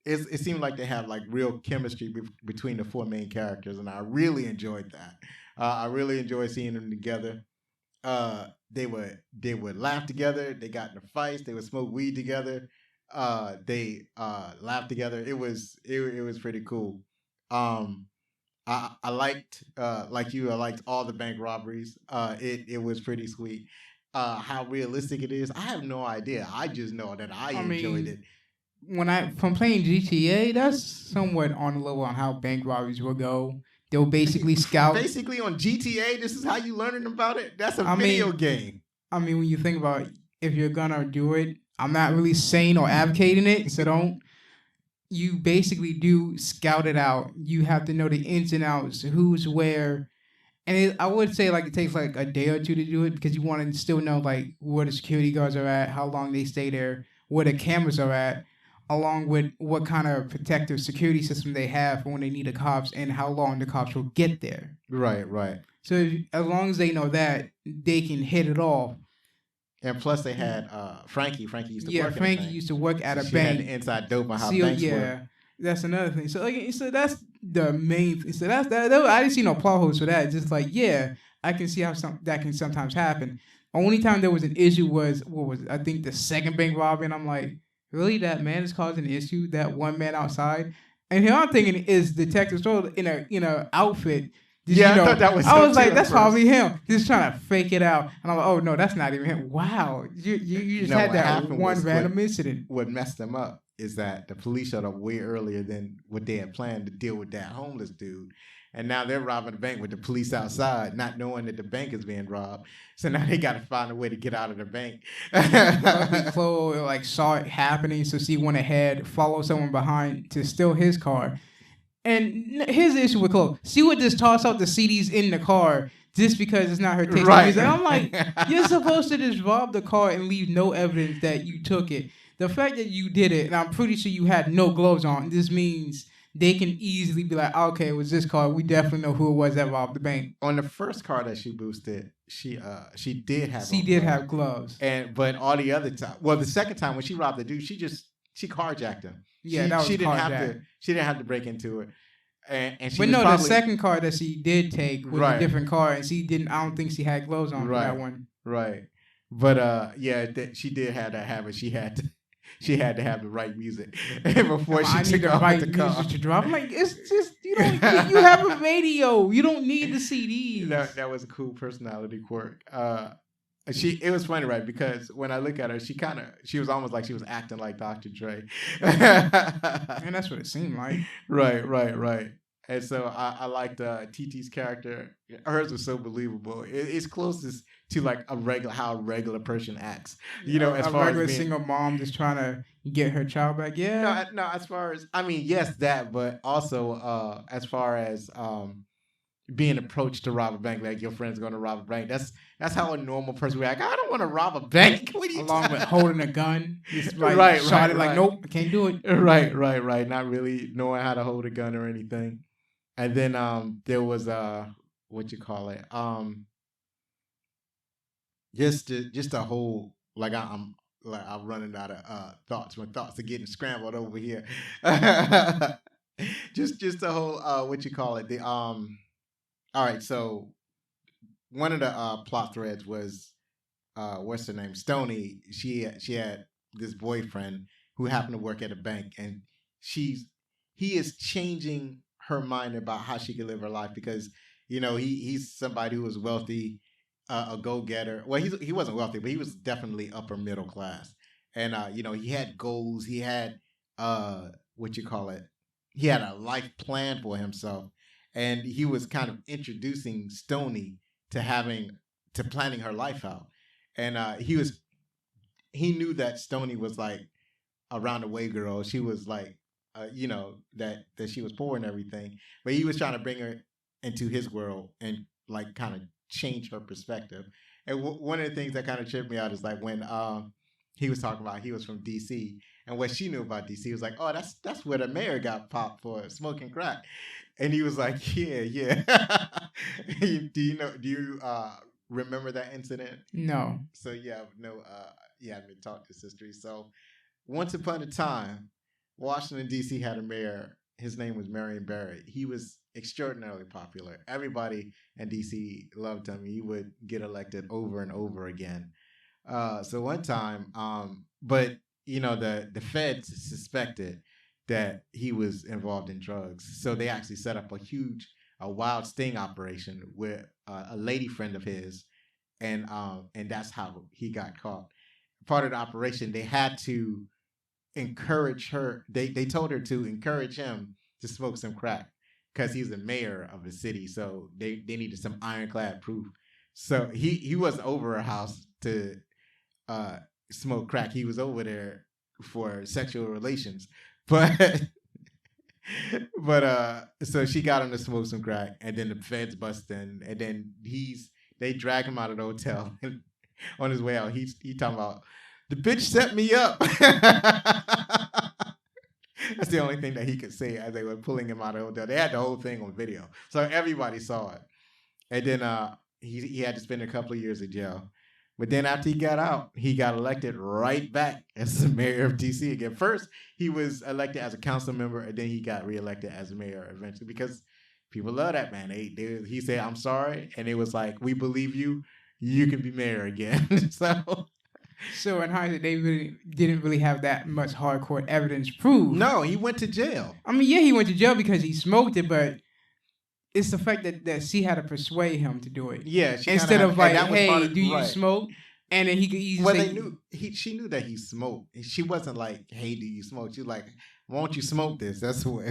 [SPEAKER 1] it seemed like they had like real chemistry between the four main characters, and I really enjoyed that. I really enjoyed seeing them together. They would laugh together. They got in fights. They would smoke weed together. They laughed together. It was pretty cool. I liked like you. I liked all the bank robberies. It was pretty sweet. How realistic it is, I have no idea. I just know that I enjoyed it.
[SPEAKER 2] From playing GTA, that's somewhat on the level on how bank robberies will go. They'll basically scout.
[SPEAKER 1] Basically on GTA, this is how you learning about it. That's a video game.
[SPEAKER 2] I mean, when you think about if you're gonna do it, I'm not really saying or advocating it, so don't. You basically do scout it out. You have to know the ins and outs, who's where. And I would say like it takes like a day or two to do it because you want to still know like where the security guards are at, how long they stay there, where the cameras are at, along with what kind of protective security system they have for when they need the cops and how long the cops will get there.
[SPEAKER 1] Right.
[SPEAKER 2] So as long as they know that, they can hit it off.
[SPEAKER 1] And plus they had Frankie. Frankie used to work at a bank.
[SPEAKER 2] Frankie used to work at a
[SPEAKER 1] she
[SPEAKER 2] bank.
[SPEAKER 1] Had the inside dope on how banks work.
[SPEAKER 2] That's another thing. So that's the main thing. So that's that. I didn't see no plot holes for that. It's just like, yeah, I can see how that can sometimes happen. Only time there was an issue was I think the second bank robbery, and I'm like, really, that man is causing an issue? That one man outside? And here I'm thinking is Detective Stroll in a outfit.
[SPEAKER 1] I thought that was.
[SPEAKER 2] I was like, that's probably him, just trying to fake it out. And I'm like, oh no, that's not even him. Wow, you just had that one random incident.
[SPEAKER 1] What messed them up is that the police showed up way earlier than what they had planned to deal with that homeless dude. And now they're robbing the bank with the police outside, not knowing that the bank is being robbed. So now they got to find a way to get out of the bank.
[SPEAKER 2] Cleo like saw it happening, so she went ahead, followed someone behind to steal his car. And here's the issue with Cleo. She would just toss out the CDs in the car just because it's not her taste.
[SPEAKER 1] Right.
[SPEAKER 2] I'm like, you're supposed to just rob the car and leave no evidence that you took it. The fact that you did it, and I'm pretty sure you had no gloves on, this means they can easily be like, okay, it was this car. We definitely know who it was that robbed the bank.
[SPEAKER 1] On the first car that she boosted, she did have
[SPEAKER 2] gloves.
[SPEAKER 1] But all the other time, well, the second time when she robbed the dude, she carjacked him.
[SPEAKER 2] Yeah,
[SPEAKER 1] she didn't have to break into it. And she
[SPEAKER 2] the second car that she did take was a different car, and she didn't. I don't think she had gloves on for that one.
[SPEAKER 1] Right. But she did have that habit. She had to have the right music before she took off the car.
[SPEAKER 2] Music to drop. I'm like, it's just you have a radio. You don't need the CDs.
[SPEAKER 1] That was a cool personality quirk. It was funny, right? Because when I look at her, she was almost like she was acting like Dr. Dre.
[SPEAKER 2] And that's what it seemed like.
[SPEAKER 1] Right. And so I liked TT's character. Hers was so believable. It's closest to like how a regular person acts. As far
[SPEAKER 2] regular
[SPEAKER 1] as
[SPEAKER 2] single mom just trying to get her child back. Yeah.
[SPEAKER 1] No. As far as yes, that, but also as far as being approached to rob a bank, like your friend's going to rob a bank. That's how a normal person would act. I don't want to rob a bank. What are you
[SPEAKER 2] Along with holding a gun, just like
[SPEAKER 1] right.
[SPEAKER 2] like, nope, I can't do it.
[SPEAKER 1] Right. Not really knowing how to hold a gun or anything. And then there was just a whole I'm running out of thoughts. My thoughts are getting scrambled over here. just a whole all right, so one of the plot threads was what's her name? Stoney. She had this boyfriend who happened to work at a bank, and he is changing her mind about how she can live her life because he's somebody who is wealthy. a go-getter. Well, he wasn't wealthy, but he was definitely upper middle class. And he had goals. He had what you call it. He had a life plan for himself, and he was kind of introducing Stoney to planning her life out. And he knew that Stoney was like a round-the-way girl. She was like, that she was poor and everything, but he was trying to bring her into his world and like kind of change her perspective. And one of the things that kind of tripped me out is like when he was talking about he was from DC, and what she knew about DC was like, oh, that's where the mayor got popped for smoking crack, and he was like, yeah. Do you remember that incident?
[SPEAKER 2] No.
[SPEAKER 1] So you haven't been taught this history. So once upon a time, Washington D.C. had a mayor. His name was Marion Barrett. He was extraordinarily popular. Everybody in D.C. loved him. He would get elected over and over again. So one time, but the feds suspected that he was involved in drugs. So they actually set up a wild sting operation with a lady friend of his, and that's how he got caught. Part of the operation, they had to encourage her. They told her to encourage him to smoke some crack because he's the mayor of the city. So they needed some ironclad proof. So he wasn't over her house to smoke crack. He was over there for sexual relations. But so she got him to smoke some crack, and then the feds bust in, and then they drag him out of the hotel, and on his way out, he talking about, the bitch set me up. That's the only thing that he could say as they were pulling him out of the hotel. They had the whole thing on video, so everybody saw it. And then he had to spend a couple of years in jail. But then after he got out, he got elected right back as the mayor of D.C. again. First, he was elected as a council member, and then he got reelected as mayor eventually because people love that man. He said, "I'm sorry," and it was like, "We believe you. You can be mayor again."
[SPEAKER 2] So in hindsight, they really didn't really have that much hardcore evidence proof.
[SPEAKER 1] No, he went to jail.
[SPEAKER 2] I mean, yeah, he went to jail because he smoked it, but it's the fact that she had to persuade him to do it.
[SPEAKER 1] Yeah,
[SPEAKER 2] instead of like, hey, do you smoke? And then he could easily say,
[SPEAKER 1] she knew that he smoked. She wasn't like, hey, do you smoke? She was like, why don't you smoke this? That's what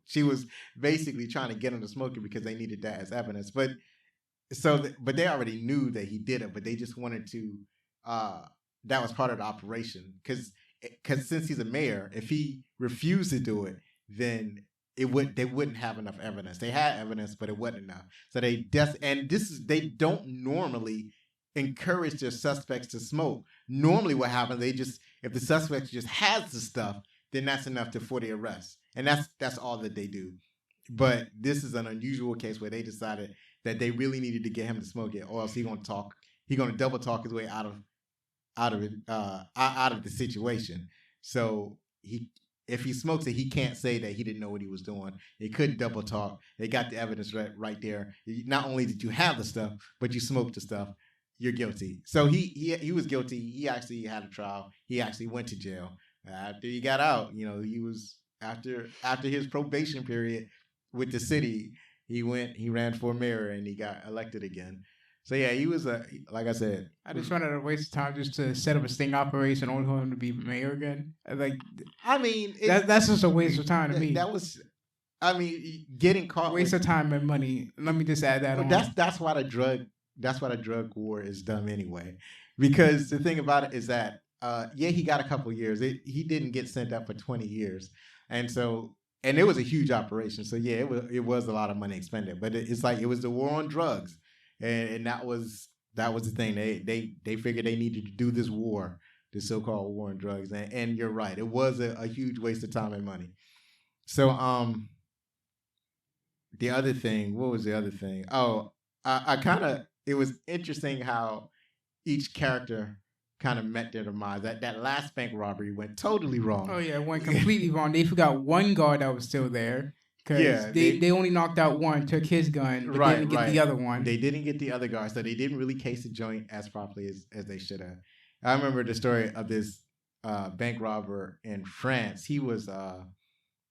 [SPEAKER 1] she was basically trying to get him to smoke it because they needed that as evidence. But they already knew that he did it, but they just wanted to. That was part of the operation because since he's a mayor, if he refused to do it, then they wouldn't have enough evidence. They had evidence, but it wasn't enough. So they don't normally encourage their suspects to smoke. Normally, what happens, if the suspect just has the stuff, then that's enough for the arrest, and that's all that they do. But this is an unusual case where they decided that they really needed to get him to smoke it, or else he's going to double talk his way out of the situation. So if he smokes it, he can't say that he didn't know what he was doing. They couldn't double talk. They got the evidence right there. Not only did you have the stuff, but you smoked the stuff. You're guilty. So he was guilty. He actually had a trial. He actually went to jail. After he got out, he was after his probation period with the city, he ran for mayor and he got elected again. So yeah, he was like I said.
[SPEAKER 2] I just wanted to waste time just to set up a sting operation only for him to be mayor again. That's just a waste of time to me.
[SPEAKER 1] That was, getting caught.
[SPEAKER 2] Waste of time and money. Let me just add that on.
[SPEAKER 1] That's why the drug war is dumb anyway, because the thing about it is that he got a couple years. He didn't get sent up for 20 years, and it was a huge operation. So yeah, it was a lot of money expended, but it's like it was the war on drugs. And that was the thing. They figured they needed to do this war, this so-called war on drugs. And you're right, it was a huge waste of time and money. So the other thing, what was the other thing? Oh, it was interesting how each character kind of met their demise. That last bank robbery went totally wrong.
[SPEAKER 2] Oh yeah, it went completely wrong. They forgot one guard that was still there. Because they only knocked out one, took his gun, but didn't get the other one.
[SPEAKER 1] They didn't get the other guard, so they didn't really case the joint as properly as they should have. I remember the story of this bank robber in France. He was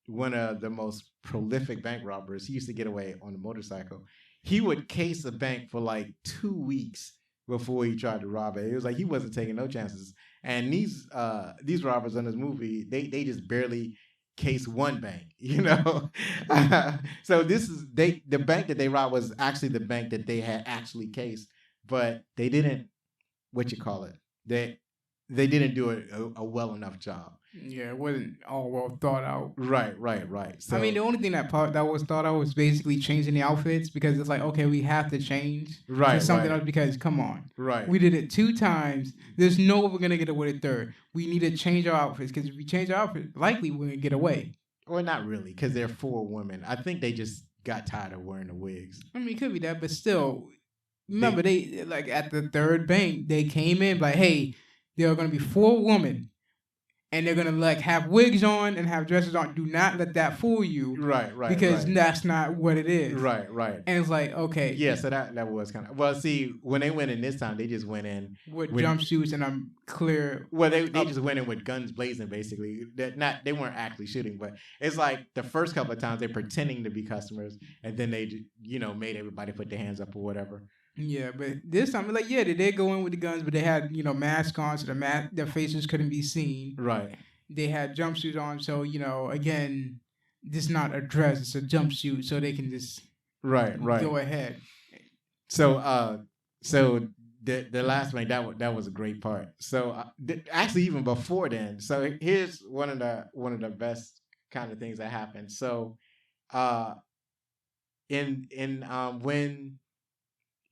[SPEAKER 1] one of the most prolific bank robbers. He used to get away on a motorcycle. He would case a bank for like 2 weeks before he tried to rob it. It was like he wasn't taking no chances. And these robbers in this movie, they just barely case one bank, you know. So the bank that they robbed was actually the bank that they had actually cased, but they didn't they didn't do a well enough job.
[SPEAKER 2] Yeah, it wasn't all well thought out.
[SPEAKER 1] Right. So
[SPEAKER 2] I mean, the only thing that was thought out was basically changing the outfits, because it's like, okay, we have to change to something else, because come on.
[SPEAKER 1] Right.
[SPEAKER 2] We did it 2 times. There's no way we're going to get away with a third. We need to change our outfits, because if we change our outfits, likely we're going to get away.
[SPEAKER 1] Or not really, because they're 4 women. I think they just got tired of wearing the wigs.
[SPEAKER 2] I mean, it could be that, but still, remember, they like at the third bank, they came in like, hey, there are going to be 4 women. And they're gonna like have wigs on and have dresses on. Do not let that fool you,
[SPEAKER 1] right?
[SPEAKER 2] Because that's not what it is,
[SPEAKER 1] right.
[SPEAKER 2] And it's like, okay,
[SPEAKER 1] yeah. So that was kind of, well. See, when they went in this time, they just went in
[SPEAKER 2] with jumpsuits, and I'm clear.
[SPEAKER 1] Well, they just went in with guns blazing, basically. They weren't actually shooting, but it's like the first couple of times they're pretending to be customers, and then they made everybody put their hands up or whatever.
[SPEAKER 2] Yeah, but this time, like, yeah, they did go in with the guns, but they had, masks on, so their faces couldn't be seen.
[SPEAKER 1] Right.
[SPEAKER 2] They had jumpsuits on, so, again, this is not a dress, it's a jumpsuit, so they can just go ahead.
[SPEAKER 1] So, the last one, that was a great part. So, actually, even before then, so here's one of the best kind of things that happened. So,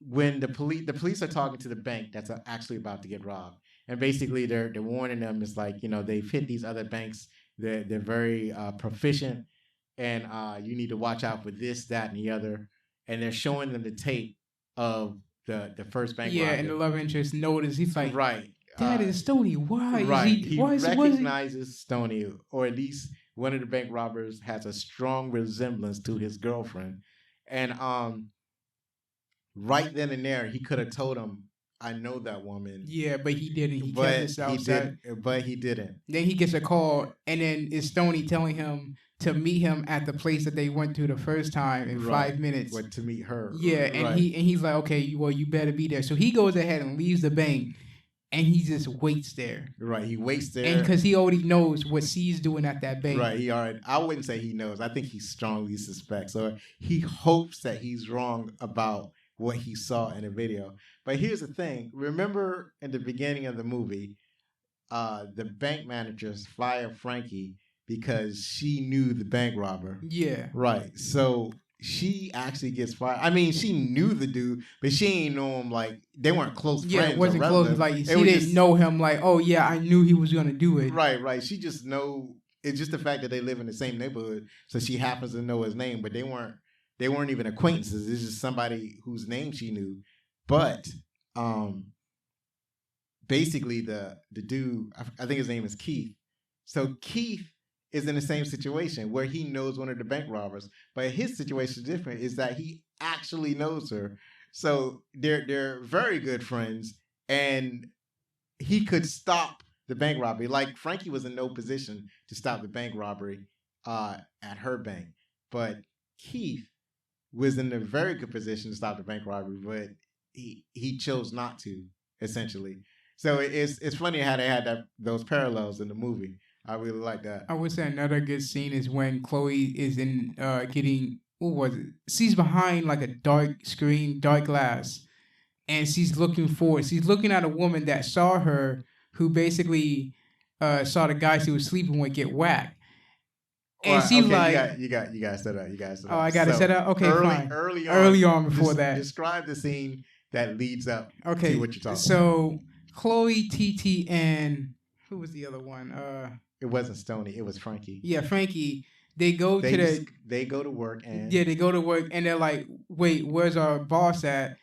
[SPEAKER 1] when the police are talking to the bank that's actually about to get robbed, and basically they're warning them, it's like, they've hit these other banks, they're very proficient, and you need to watch out for this, that, and the other, and they're showing them the tape of the first bank robbery.
[SPEAKER 2] And the love interest notice, he's like,
[SPEAKER 1] right,
[SPEAKER 2] that is Stoney. Why?
[SPEAKER 1] Right, he recognizes Stoney, or at least one of the bank robbers has a strong resemblance to his girlfriend, and right then and there, he could have told him, I know that woman.
[SPEAKER 2] Yeah, but he didn't. He kept this outside.
[SPEAKER 1] But he didn't.
[SPEAKER 2] Then he gets a call, and then it's Stoney telling him to meet him at the place that they went to the first time in 5 minutes.
[SPEAKER 1] What, to meet her.
[SPEAKER 2] Yeah, and he's like, okay, well, you better be there. So he goes ahead and leaves the bank, and he just waits there.
[SPEAKER 1] Right, he waits there.
[SPEAKER 2] And because he already knows what C's doing at that bank.
[SPEAKER 1] Right, I wouldn't say he knows. I think he strongly suspects, or he hopes that he's wrong about what he saw in the video. But here's the thing. Remember in the beginning of the movie, the bank managers fired Frankie because she knew the bank robber.
[SPEAKER 2] Yeah.
[SPEAKER 1] Right. So she actually gets fired. I mean, she knew the dude, but she ain't know him, like, they weren't close friends.
[SPEAKER 2] Yeah, it wasn't close. Like, she didn't know him like, oh, yeah, I knew he was going to do it.
[SPEAKER 1] Right. She just know, it's just the fact that they live in the same neighborhood, so she happens to know his name, but they weren't even acquaintances. It's just somebody whose name she knew. But basically the dude, I think his name is Keith. So Keith is in the same situation where he knows one of the bank robbers, but his situation is different, is that he actually knows her. So they're very good friends, and he could stop the bank robbery. Like, Frankie was in no position to stop the bank robbery at her bank, but Keith was in a very good position to stop the bank robbery, but he chose not to, essentially. So it's funny how they had those parallels in the movie. I really like that.
[SPEAKER 2] I would say another good scene is when Chloe is in she's behind like a dark screen, dark glass, and she's looking forward. She's looking at a woman that saw her, who basically saw the guy she was sleeping with get whacked. And she's like,
[SPEAKER 1] you got to set up.
[SPEAKER 2] Oh, I got to set up. Okay, fine.
[SPEAKER 1] Early
[SPEAKER 2] on before that.
[SPEAKER 1] Describe the scene that leads up to what you're talking about.
[SPEAKER 2] So Chloe, TT, and who was the other one?
[SPEAKER 1] It wasn't Stoney. It was Frankie.
[SPEAKER 2] Yeah, Frankie. They go
[SPEAKER 1] to work and
[SPEAKER 2] they go to work, and they're like, wait, where's our boss at?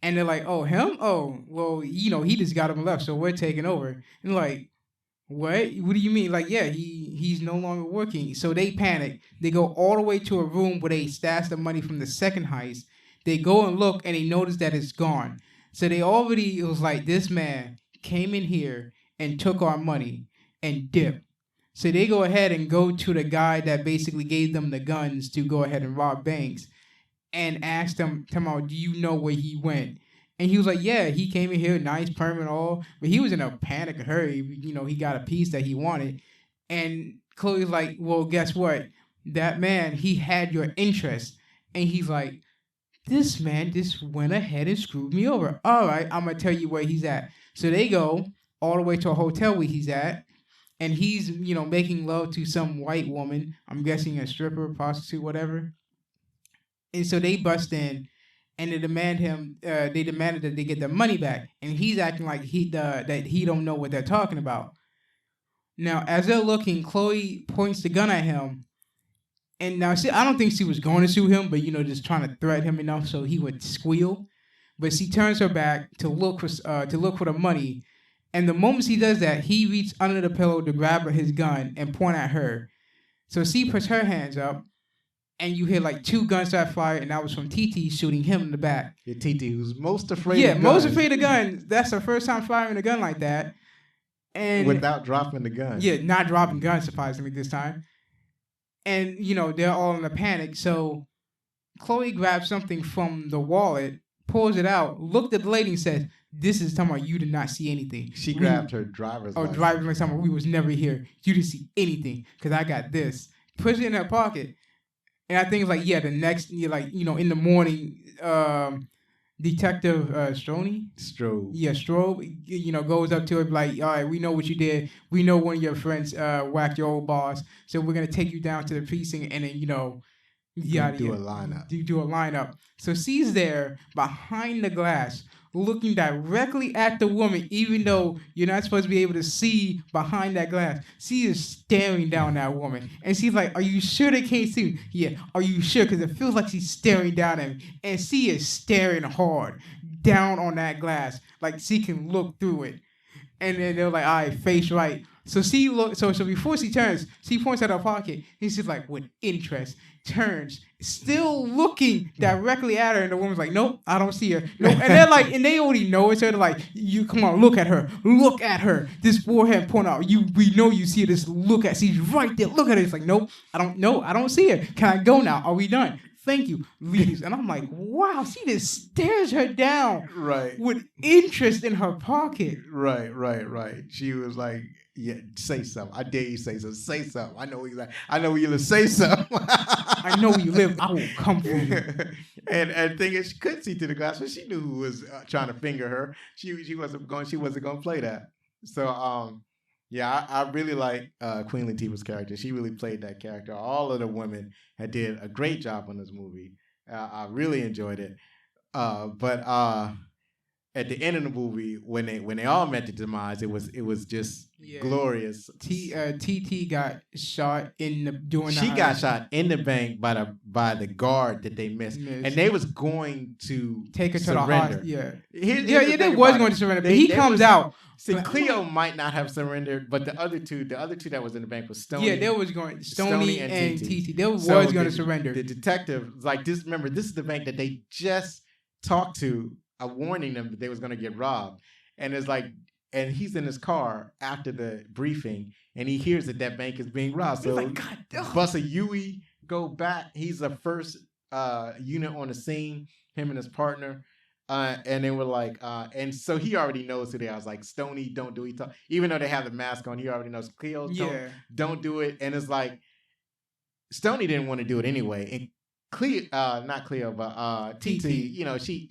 [SPEAKER 2] And they're like, oh, him? Oh, well, he just got him left, so we're taking over. And like, what do you mean? Like, yeah, he's no longer working. So they panic. They go all the way to a room where they stash the money from the second heist. They go and look, and they notice that it's gone. So it was like, this man came in here and took our money and dipped. So they go ahead and go to the guy that basically gave them the guns to go ahead and rob banks, and ask them, do you know where he went? And he was like, yeah, he came in here, nice perm and all, but he was in a panic and hurry. He got a piece that he wanted. And Chloe's like, well, guess what? That man, he had your interest. And he's like, this man just went ahead and screwed me over. All right, I'm going to tell you where he's at. So they go all the way to a hotel where he's at. And he's, making love to some white woman. I'm guessing a stripper, prostitute, whatever. And so they bust in. And they demanded that they get their money back, and he's acting like that he don't know what they're talking about. Now, as they're looking, Chloe points the gun at him, and now I don't think she was going to shoot him, but just trying to threaten him enough so he would squeal. But she turns her back to look for the money, and the moment she does that, he reaches under the pillow to grab his gun and point at her. So she puts her hands up. And you hear like 2 gunshots fired, and that was from TT shooting him in the back.
[SPEAKER 1] Yeah, TT, who's most afraid of guns.
[SPEAKER 2] Yeah, most afraid of guns. That's her first time firing a gun like that. And
[SPEAKER 1] without dropping the gun.
[SPEAKER 2] Yeah, not dropping guns, surprisingly, this time. And, they're all in a panic. So Chloe grabs something from the wallet, pulls it out, looked at the lady and says, this is talking about you did not see anything.
[SPEAKER 1] She grabbed her driver's license.
[SPEAKER 2] Driver's license. We was never here. You didn't see anything because I got this. Puts it in her pocket. And I think it's like, the next, in the morning, Detective Stoney?
[SPEAKER 1] Strobe.
[SPEAKER 2] Yeah, Strobe, goes up to her like, all right, we know what you did. We know one of your friends whacked your old boss. So we're going to take you down to the precinct and then,
[SPEAKER 1] do a lineup.
[SPEAKER 2] Do a lineup. So she's there behind the glass, looking directly at the woman, even though you're not supposed to be able to see behind that glass. She is staring down that woman. And she's like, are you sure they can't see me? Yeah, are you sure? Because it feels like she's staring down at me. And she is staring hard down on that glass. Like she can look through it. And then they're like, all right, face right. So she looks. So before she turns, she points at her pocket. And she's like, with interest, turns, still looking directly at her. And the woman's like, nope, I don't see her. Nope. And they're like, and they already know it's her. They're like, you come on, look at her, look at her. This forehead point out. We know you see her. Just look at. She's right there. Look at her. It's like, nope, I don't see her. Can I go now? Are we done? Thank you. Leaves. And I'm like, wow, she just stares her down.
[SPEAKER 1] Right.
[SPEAKER 2] With interest in her pocket.
[SPEAKER 1] Right. She was like, yeah, say something. I dare you say something. Say something. I know where you live. Say something.
[SPEAKER 2] I know where you live. I will come for you.
[SPEAKER 1] And the thing is, she couldn't see through the glass, but she knew who was trying to finger her. She wasn't going to play that. So I really like Queen Latifah's character. She really played that character. All of the women did a great job on this movie. I really enjoyed it. But at the end of the movie, when they all met the demise, it was just glorious.
[SPEAKER 2] TT got shot
[SPEAKER 1] She got shot in the bank by the guard that they missed. And they was going to
[SPEAKER 2] take her to
[SPEAKER 1] surrender.
[SPEAKER 2] the hospital.
[SPEAKER 1] They
[SPEAKER 2] was going to surrender. But he comes out.
[SPEAKER 1] See, Cleo might not have surrendered, but the other two that was in the bank was Stoney.
[SPEAKER 2] Yeah, they was going Stoney and TT. They was
[SPEAKER 1] going
[SPEAKER 2] to surrender.
[SPEAKER 1] The detective was like, this is the bank that they just talked to, warning them that they was going to get robbed. And it's like, and he's in his car after the briefing, and he hears that bank is being robbed. So
[SPEAKER 2] like, God,
[SPEAKER 1] Buster Huey go back. He's the first unit on the scene, him and his partner. And they were like, and so he already knows who they are. I was like, Stoney, don't do it. Even though they have the mask on, he already knows. Cleo, don't do it. And it's like, Stoney didn't want to do it anyway. And Cleo, not Cleo, but TT, she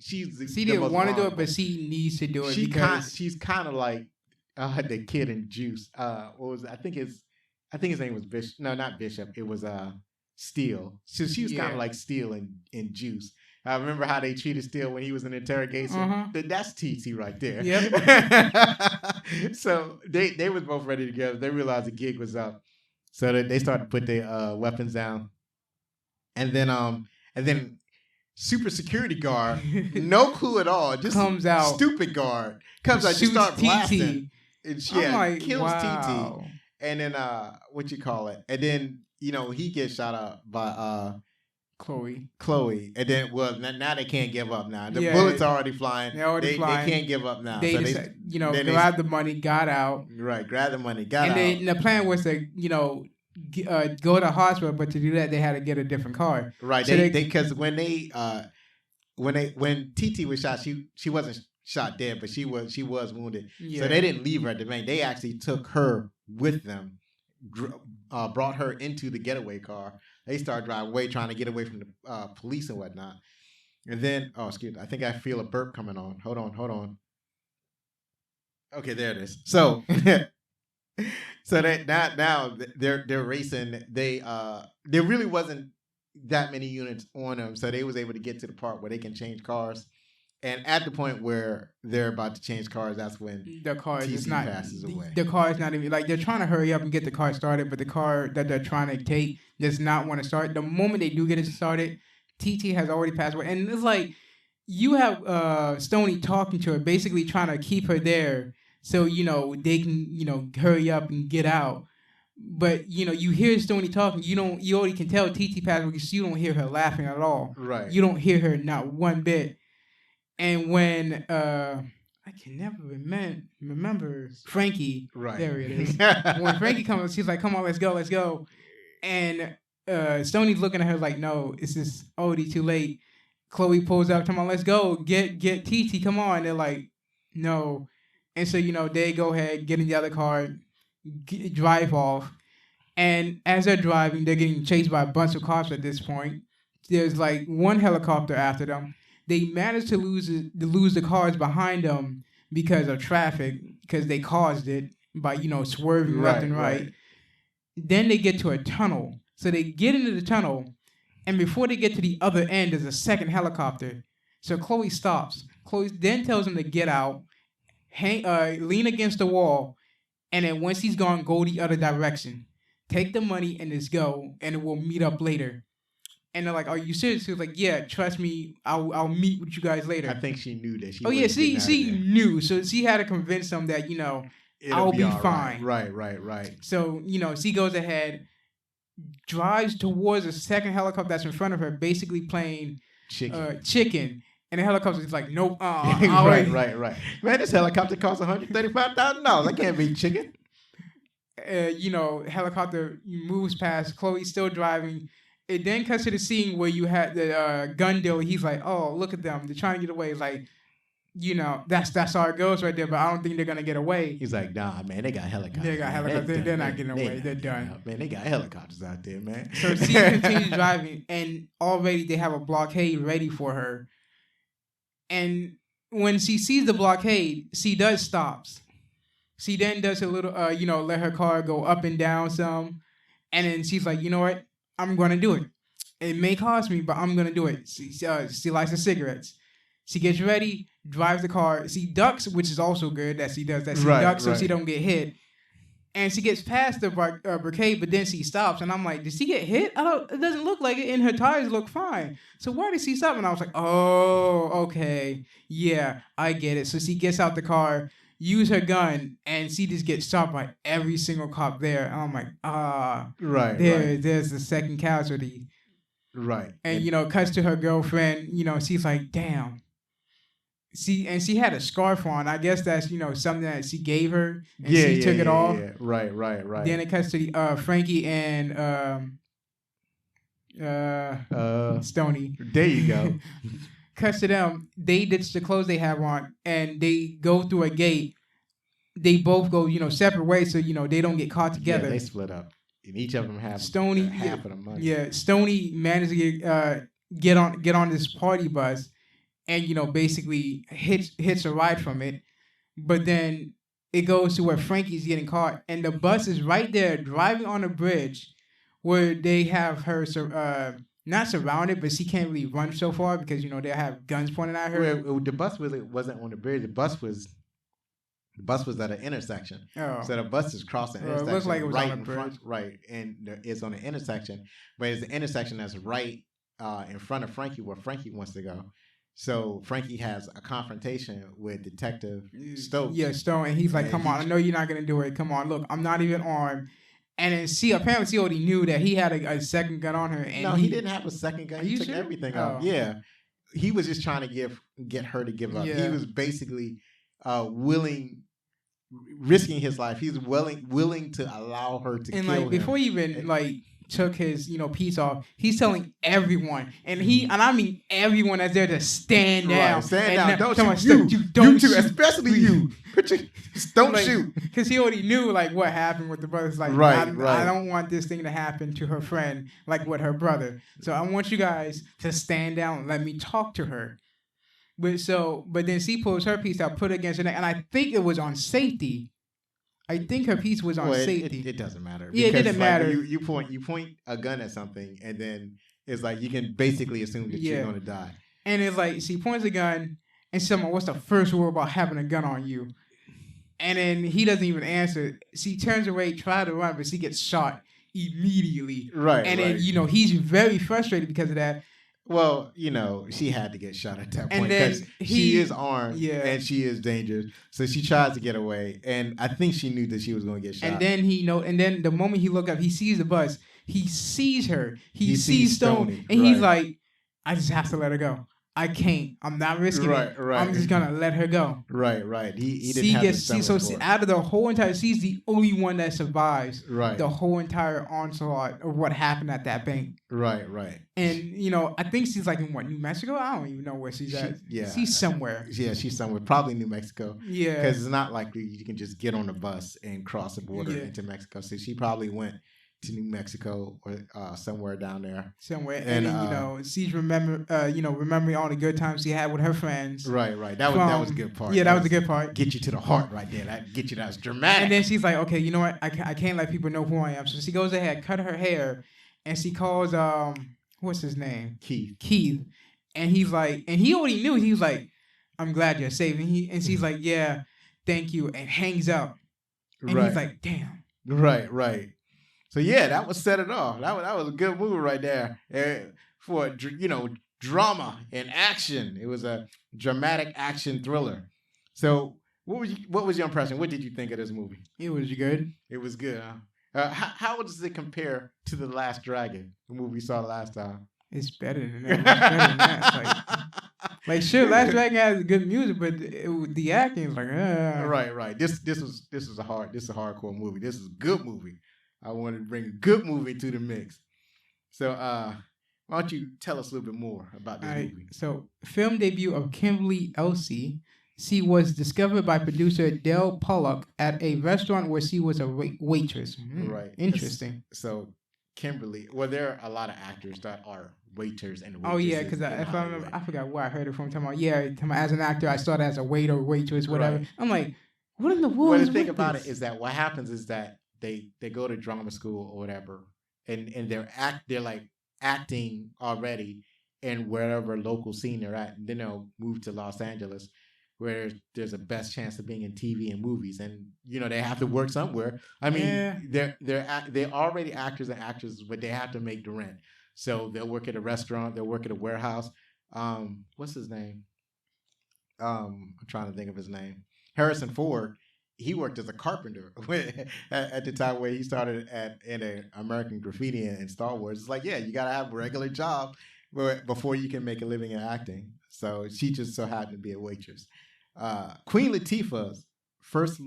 [SPEAKER 2] didn't want to do it, but she needs to do it
[SPEAKER 1] she's kind of like the kid in Juice. What was it? I think his name was Bishop. No, not Bishop. It was Steele. So she was kind of like Steele in Juice. I remember how they treated Steele when he was in interrogation. Uh-huh. That's TT right there. Yep. So they was both ready together. They realized the gig was up, so they started to put their weapons down. And then super security guard, no clue at all, just
[SPEAKER 2] comes out.
[SPEAKER 1] Stupid guard comes out, just start blasting.
[SPEAKER 2] And
[SPEAKER 1] kills TT. And then and then he gets shot up by
[SPEAKER 2] Chloe.
[SPEAKER 1] And then now they can't give up now. The bullets are already flying. They're already flying. They can't give up now.
[SPEAKER 2] They grabbed the money, got out.
[SPEAKER 1] Right, grabbed the money, got out.
[SPEAKER 2] And the plan was to go to the hospital, but to do that they had to get a different car.
[SPEAKER 1] Right, because when they when TT was shot, she wasn't shot dead, but she was wounded.
[SPEAKER 2] Yeah.
[SPEAKER 1] So they didn't leave her at the bank. They actually took her with them, brought her into the getaway car. They started driving away, trying to get away from the police and whatnot. And then, excuse me, I think I feel a burp coming on. Hold on. Okay, there it is. So, so they now they're racing. There really wasn't that many units on them, so they was able to get to the part where they can change cars. And at the point where they're about to change cars, that's when
[SPEAKER 2] the car
[SPEAKER 1] TC passes away.
[SPEAKER 2] The car is not even like they're trying to hurry up and get the car started, but the car that they're trying to take does not want to start. The moment they do get it started, TT has already passed away, and it's like you have Stoney talking to her, basically trying to keep her there, so they can hurry up and get out. But you hear Stoney talking, you already can tell TT passed away because you don't hear her laughing at all.
[SPEAKER 1] Right.
[SPEAKER 2] You don't hear her not one bit. And when I can never remember Frankie.
[SPEAKER 1] Right.
[SPEAKER 2] There it is. When Frankie comes, she's like, "Come on, let's go." And Stoney's looking at her like, "No, it's just already too late." Chloe pulls up, "Come on, let's go. Get TT, come on." They're like, "No." And so they go ahead, get in the other car, drive off. And as they're driving, they're getting chased by a bunch of cops at this point. There's like one helicopter after them. They managed to lose the cars behind them because of traffic, because they caused it by swerving left and right. Then they get to a tunnel. So they get into the tunnel, and before they get to the other end, there's a second helicopter. So Chloe stops. Chloe then tells them to get out, lean against the wall, and then once he's gone, go the other direction. Take the money and just go, and we'll meet up later. And they're like, "Are you serious?" She was like, "Yeah, trust me, I'll meet with you guys later."
[SPEAKER 1] I think she knew that.
[SPEAKER 2] She knew, so she had to convince them that I'll be fine.
[SPEAKER 1] Right.
[SPEAKER 2] So she goes ahead, drives towards a second helicopter that's in front of her, basically playing chicken. And the helicopter is like, "Nope,
[SPEAKER 1] right. Man, this helicopter costs $135,000. I can't be chicken.
[SPEAKER 2] Helicopter moves past. Chloe's still driving. It then cuts to the scene where you had the gun dealer. He's like, "Oh, look at them. They're trying to get away." It's like, that's how it goes right there. But I don't think they're going to get away.
[SPEAKER 1] He's like, "Nah, man, they got helicopters.
[SPEAKER 2] They're not getting away. They're done.
[SPEAKER 1] Man, they got helicopters out there, man."
[SPEAKER 2] So she continues driving, and already they have a blockade ready for her. And when she sees the blockade, she does stops. She then does a little, let her car go up and down some. And then she's like, "You know what? I'm going to do it. It may cost me, but I'm going to do it." She lights the cigarettes. She gets ready, drives the car. She ducks, which is also good that she does that. She ducks so she don't get hit. And she gets past the barricade, but then she stops. And I'm like, did she get hit? It doesn't look like it, and her tires look fine. So why did she stop? And I was like, oh, okay. Yeah, I get it. So she gets out the car, use her gun, and she just gets shot by every single cop there. And I'm like, there's the second casualty.
[SPEAKER 1] Right.
[SPEAKER 2] And, cuts to her girlfriend, she's like, damn. She had a scarf on. I guess that's, something that she gave her, and she took it off.
[SPEAKER 1] Yeah. Right.
[SPEAKER 2] Then it cuts to Frankie and Stoney.
[SPEAKER 1] There you go.
[SPEAKER 2] Cuts to them. They ditch the clothes they have on, and they go through a gate. They both go, separate ways, so they don't get caught together.
[SPEAKER 1] Yeah, they split up, and each of them have
[SPEAKER 2] Stoney
[SPEAKER 1] half of the money.
[SPEAKER 2] Yeah, Stoney managed to get on this party bus, and basically hits a ride from it. But then it goes to where Frankie's getting caught, and the bus is right there driving on a bridge, where they have her not surrounded, but she can't really run so far because they have guns pointed at her.
[SPEAKER 1] Well, the bus really wasn't on the bridge. The bus was at an intersection.
[SPEAKER 2] Oh.
[SPEAKER 1] So the bus is crossing an intersection.
[SPEAKER 2] It looks like it was
[SPEAKER 1] right
[SPEAKER 2] on a
[SPEAKER 1] in
[SPEAKER 2] bridge.
[SPEAKER 1] front, right, and it's on the intersection, but it's the intersection that's right in front of Frankie, where Frankie wants to go. So Frankie has a confrontation with Detective Stokes.
[SPEAKER 2] Yeah, Stone, and he's like, "Come on, I know you're not gonna do it. Come on, look, I'm not even armed." And then apparently she already knew that he had a second gun on her. And
[SPEAKER 1] no, he didn't have a second gun. He took everything off.
[SPEAKER 2] Oh.
[SPEAKER 1] Yeah, he was just trying to get her to give up.
[SPEAKER 2] Yeah.
[SPEAKER 1] He was basically risking his life. He's willing to allow her to kill him.
[SPEAKER 2] And before he even took his, piece off, he's telling everyone, and I mean everyone that's there to stand down.
[SPEAKER 1] Right, stand down.
[SPEAKER 2] Don't
[SPEAKER 1] Don't
[SPEAKER 2] you,
[SPEAKER 1] shoot.
[SPEAKER 2] don't
[SPEAKER 1] You too,
[SPEAKER 2] shoot.
[SPEAKER 1] especially you. Don't shoot.
[SPEAKER 2] Because he already knew like what happened with the brothers. Like,
[SPEAKER 1] Right.
[SPEAKER 2] I don't want this thing to happen to her friend like with her brother. So I want you guys to stand down and let me talk to her. But then she pulls her piece out, put it against her neck, and I think it was on safety. I think her piece was on safety.
[SPEAKER 1] It doesn't matter.
[SPEAKER 2] Yeah, it didn't matter.
[SPEAKER 1] You point a gun at something, and then it's like you can basically assume that you're going to die.
[SPEAKER 2] And it's like she points a gun, and she's like, "What's the first rule about having a gun on you?" And then he doesn't even answer. She turns away, tries to run, but she gets shot immediately.
[SPEAKER 1] Right.
[SPEAKER 2] And then he's very frustrated because of that.
[SPEAKER 1] Well, she had to get shot at that point
[SPEAKER 2] then
[SPEAKER 1] because she is armed
[SPEAKER 2] Yeah.
[SPEAKER 1] and she is dangerous. So she tries to get away, and I think she knew that she was going to get shot.
[SPEAKER 2] And then and then the moment he looked up, he sees the bus. He sees her. He sees Stoney, and he's like, "I just have to let her go. I can't. I'm not risking it.
[SPEAKER 1] Right.
[SPEAKER 2] I'm just gonna let her go."
[SPEAKER 1] Right. He didn't have the stomach for it.
[SPEAKER 2] Out of the whole entire, she's the only one that survives.
[SPEAKER 1] Right.
[SPEAKER 2] The whole entire onslaught of what happened at that bank.
[SPEAKER 1] Right.
[SPEAKER 2] And I think she's like in New Mexico? I don't even know where she's at.
[SPEAKER 1] Yeah.
[SPEAKER 2] She's somewhere.
[SPEAKER 1] Yeah, she's somewhere, probably New Mexico.
[SPEAKER 2] Yeah.
[SPEAKER 1] Because it's not like you can just get on a bus and cross the border
[SPEAKER 2] Yeah.
[SPEAKER 1] into Mexico. So she probably went to New Mexico or somewhere down there.
[SPEAKER 2] Somewhere. And then, she's remembering all the good times she had with her friends.
[SPEAKER 1] Right. That was a good part.
[SPEAKER 2] Yeah, that was a good part.
[SPEAKER 1] Get you to the heart right there. That was dramatic.
[SPEAKER 2] And then she's like, okay, you know what? I can't let people know who I am. So she goes ahead, cut her hair, and she calls, what's his name? Keith. And he's like, and he already knew. He was like, "I'm glad you're safe." And she's like, "Yeah, thank you," and hangs up. And he's like, "Damn."
[SPEAKER 1] Right. So yeah, that was set it off. That was a good movie right there. For drama and action. It was a dramatic action thriller. So what was your impression? What did you think of this movie?
[SPEAKER 2] It was good.
[SPEAKER 1] It was good, huh? How does it compare to The Last Dragon, the movie we saw last time?
[SPEAKER 2] It's better than that. It's better than that. Like sure, Last Dragon has good music, but the acting is like,
[SPEAKER 1] Right. This is a hardcore movie. This is a good movie. I wanted to bring a good movie to the mix. So why don't you tell us a little bit more about this movie?
[SPEAKER 2] So film debut of Kimberly Elise. She was discovered by producer Del Pollock at a restaurant where she was a waitress.
[SPEAKER 1] Right.
[SPEAKER 2] Interesting.
[SPEAKER 1] So Kimberly, well, there are a lot of actors that are waiters and waitresses.
[SPEAKER 2] Oh yeah, because if I remember, I forgot where I heard it from. Talking about, as an actor, I started as a waiter, waitress, whatever. Right. I'm like, what in the world?
[SPEAKER 1] Well, the thing about it is that what happens is that they go to drama school or whatever, and they're like acting already in wherever local scene they're at, and then they'll move to Los Angeles, where there's a best chance of being in TV and movies, and they have to work somewhere. I mean, they're already actors and actresses, but they have to make the rent. So they'll work at a restaurant, they'll work at a warehouse. What's his name? I'm trying to think of his name. Harrison Ford. He worked as a carpenter at the time where he started in American Graffiti and Star Wars. It's like, yeah, you got to have a regular job before you can make a living in acting. So she just so happened to be a waitress. Queen Latifah's first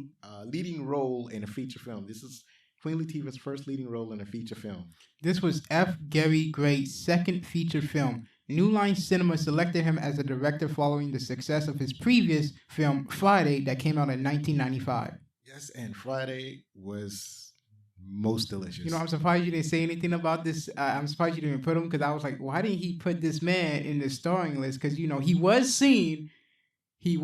[SPEAKER 1] leading role in a feature film. This is Queen Latifah's first leading role in a feature film.
[SPEAKER 2] This was F. Gary Gray's second feature film. New Line Cinema selected him as a director following the success of his previous film, Friday, that came out in 1995.
[SPEAKER 1] Yes, and Friday was most delicious.
[SPEAKER 2] I'm surprised you didn't say anything about this. I'm surprised you didn't put him, because I was like, why didn't he put this man in the starring list? Because, he was seen. Are you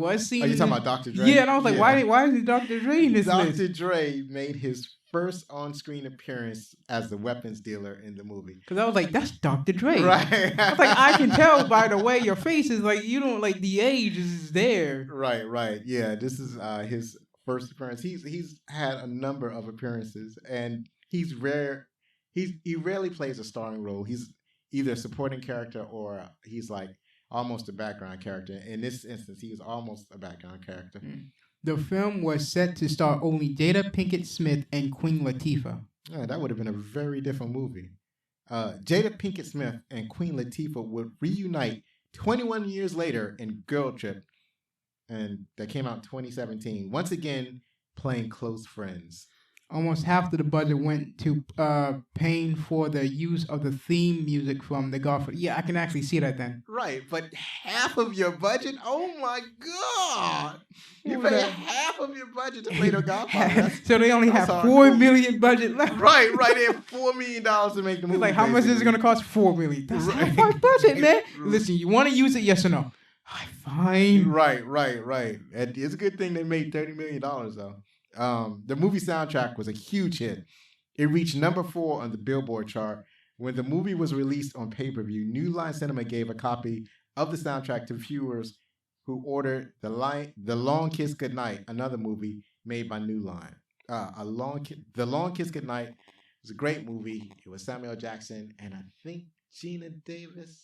[SPEAKER 1] talking about Dr. Dre?
[SPEAKER 2] Yeah, and I was like, why is Dr. Dre in this list?
[SPEAKER 1] Dr. Dre made his first on-screen appearance as the weapons dealer in the movie.
[SPEAKER 2] Because I was like, that's Dr. Dre.
[SPEAKER 1] Right.
[SPEAKER 2] I was like, I can tell by the way your face is like, you don't like the age is there.
[SPEAKER 1] Right. Yeah, this is his first appearance. He's had a number of appearances, and he's rare. He rarely plays a starring role. He's either a supporting character or he's like almost a background character. In this instance, he was almost a background character.
[SPEAKER 2] The film was set to star only Jada Pinkett Smith and Queen Latifah.
[SPEAKER 1] Yeah, that would have been a very different movie. Jada Pinkett Smith and Queen Latifah would reunite 21 years later in Girl Trip, and that came out in 2017. Once again, playing close friends.
[SPEAKER 2] almost half of the budget went to paying for the use of the theme music from The Godfather. Yeah, I can actually see that then.
[SPEAKER 1] Right, but half of your budget? Oh my God! You
[SPEAKER 2] What
[SPEAKER 1] pay
[SPEAKER 2] the-
[SPEAKER 1] half of your budget to play The Godfather. That's-
[SPEAKER 2] So they only
[SPEAKER 1] that's
[SPEAKER 2] have
[SPEAKER 1] hardcore.
[SPEAKER 2] $4 million budget left.
[SPEAKER 1] Right. They have $4 million to make the movie.
[SPEAKER 2] It's like, how much is it going to cost? $4 million. That's half my budget, man. Listen, you want to use it? Yes or no? Fine.
[SPEAKER 1] Right. And it's a good thing they made $30 million though. The movie soundtrack was a huge hit. It reached number 4 on the Billboard chart. When the movie was released on pay-per-view, New Line Cinema gave a copy of the soundtrack to viewers who ordered The Long Kiss Goodnight, another movie made by New Line. The Long Kiss Goodnight was a great movie. It was Samuel Jackson and I think Gina Davis.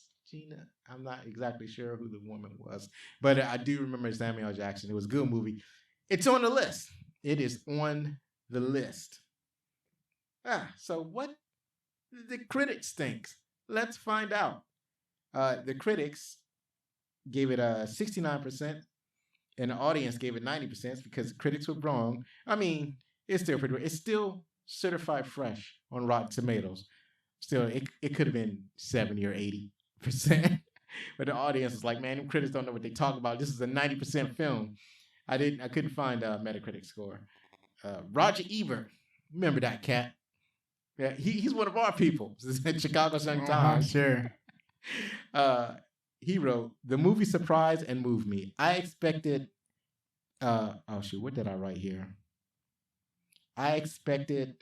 [SPEAKER 1] I'm not exactly sure who the woman was, but I do remember Samuel Jackson. It was a good movie. It's on the list. It is on the list. So what the critics think? Let's find out. The critics gave it a 69%, and the audience gave it 90% because the critics were wrong. I mean, it's still pretty. It's still certified fresh on Rotten Tomatoes. Still, it could have been 70 or 80%, but the audience is like, man, them critics don't know what they talk about. This is a 90% film. I couldn't find a Metacritic score. Roger Ebert, remember that cat? Yeah, he's one of our people. This is Chicago Sun-Times.
[SPEAKER 2] Sure.
[SPEAKER 1] He wrote, the movie surprised and moved me. I expected, what did I write here? I expected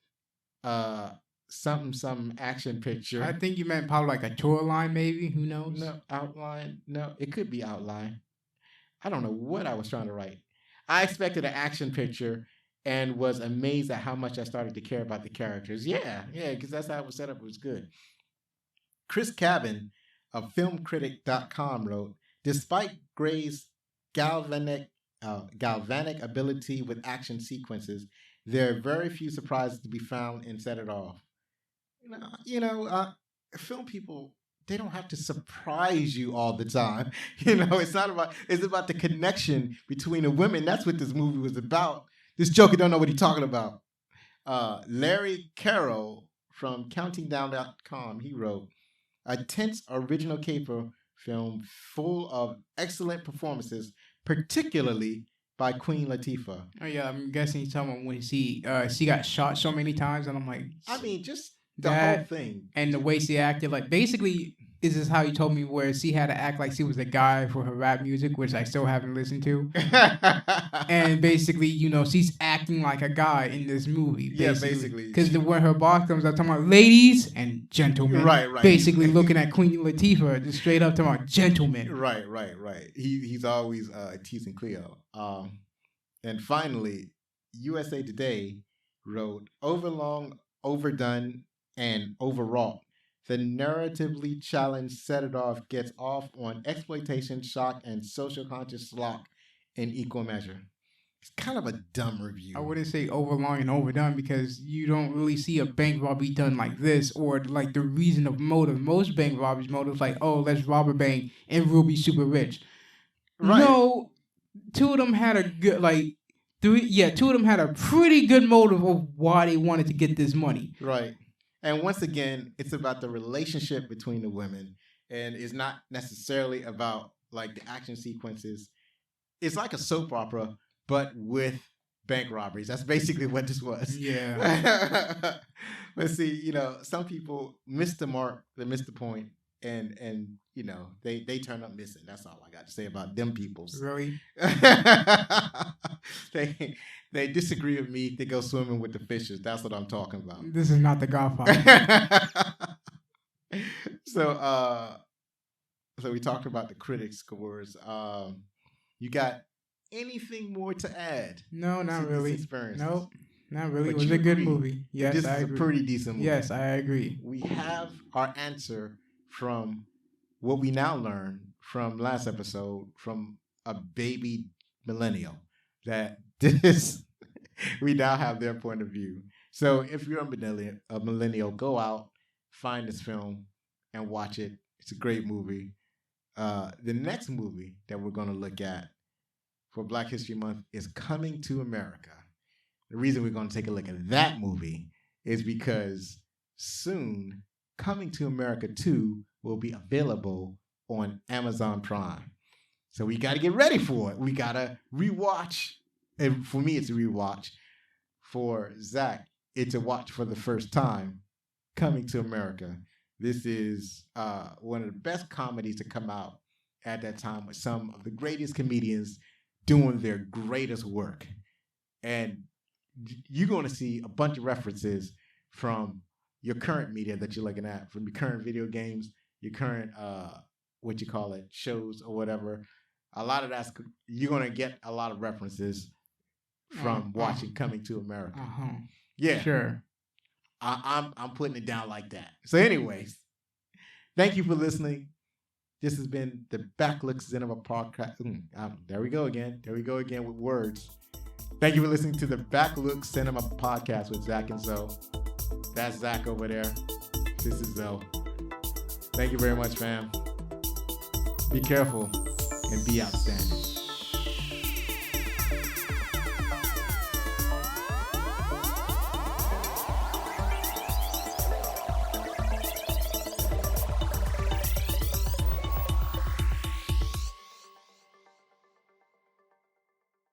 [SPEAKER 1] some action picture.
[SPEAKER 2] I think you meant probably like a tour line, maybe. Who knows?
[SPEAKER 1] No, outline. No, it could be outline. I don't know what I was trying to write. I expected an action picture and was amazed at how much I started to care about the characters. Yeah, because that's how it was set up. It was good. Chris Cabin of filmcritic.com wrote, despite Gray's galvanic ability with action sequences, there are very few surprises to be found and set it off. Film people, they don't have to surprise you all the time. It's about the connection between the women. That's what this movie was about. This joker don't know what he's talking about. Larry Carroll from countingdown.com, he wrote, a tense original caper film full of excellent performances, particularly by Queen Latifah.
[SPEAKER 2] Oh yeah, I'm guessing he's talking about when she got shot so many times, and I'm like,
[SPEAKER 1] I mean, just the whole thing,
[SPEAKER 2] and the way she acted. Like, basically, this is how he told me where she had to act like she was a guy for her rap music, which I still haven't listened to. And basically, she's acting like a guy in this movie.
[SPEAKER 1] Basically.
[SPEAKER 2] Because when her boss comes out talking about ladies and gentlemen.
[SPEAKER 1] Right.
[SPEAKER 2] Basically looking at Queen Latifah, just straight up talking about gentlemen.
[SPEAKER 1] Right. He's always teasing Cleo. And finally, USA Today wrote, overlong, overdone, and overwrought. The narratively challenged Set It Off gets off on exploitation, shock, and social conscious slop in equal measure. It's kind of a dumb review.
[SPEAKER 2] I wouldn't say overlong and overdone because you don't really see a bank robbery done like this or like the reason of motive. Most bank robberies motives like, oh, let's rob a bank and we'll be super rich. Right. No, two of them had a good two of them had a pretty good motive of why they wanted to get this money.
[SPEAKER 1] Right. And once again, it's about the relationship between the women, and it's not necessarily about like the action sequences. It's like a soap opera, but with bank robberies. That's basically what this was.
[SPEAKER 2] Yeah.
[SPEAKER 1] But see, some people miss the mark, they miss the point, and they turn up missing. That's all I got to say about them peoples.
[SPEAKER 2] Really?
[SPEAKER 1] They disagree with me. They go swimming with the fishes. That's what I'm talking about.
[SPEAKER 2] This is not The Godfather.
[SPEAKER 1] So we talked about the critics' scores. You got anything more to add?
[SPEAKER 2] No, not really. Nope, not really.
[SPEAKER 1] But
[SPEAKER 2] it was a good movie. Yes,
[SPEAKER 1] this
[SPEAKER 2] I
[SPEAKER 1] is
[SPEAKER 2] agree.
[SPEAKER 1] a pretty decent movie.
[SPEAKER 2] Yes, I agree.
[SPEAKER 1] We have our answer from what we now learn from last episode from a baby millennial that we now have their point of view. So if you're a millennial, go out, find this film, and watch it. It's a great movie. The next movie that we're going to look at for Black History Month is Coming to America. the reason we're going to take a look at that movie is because soon Coming to America 2 will be available on Amazon Prime. So we got to get ready for it. We got to rewatch. And for me, it's a rewatch. For Zach, it's a watch for the first time. Coming to America. This is one of the best comedies to come out at that time with some of the greatest comedians doing their greatest work. And you're going to see a bunch of references from your current media that you're looking at, from your current video games, your current, shows or whatever. A lot of that's, you're going to get a lot of references from watching Coming to America. Yeah.
[SPEAKER 2] Sure.
[SPEAKER 1] I'm putting it down like that. So anyways, thank you for listening. This has been the Backlook Cinema Podcast. There we go again with words. Thank you for listening to the Backlook Cinema Podcast with Zach and Zoe. That's Zach over there. This is Zoe. Thank you very much, fam. Be careful and be outstanding.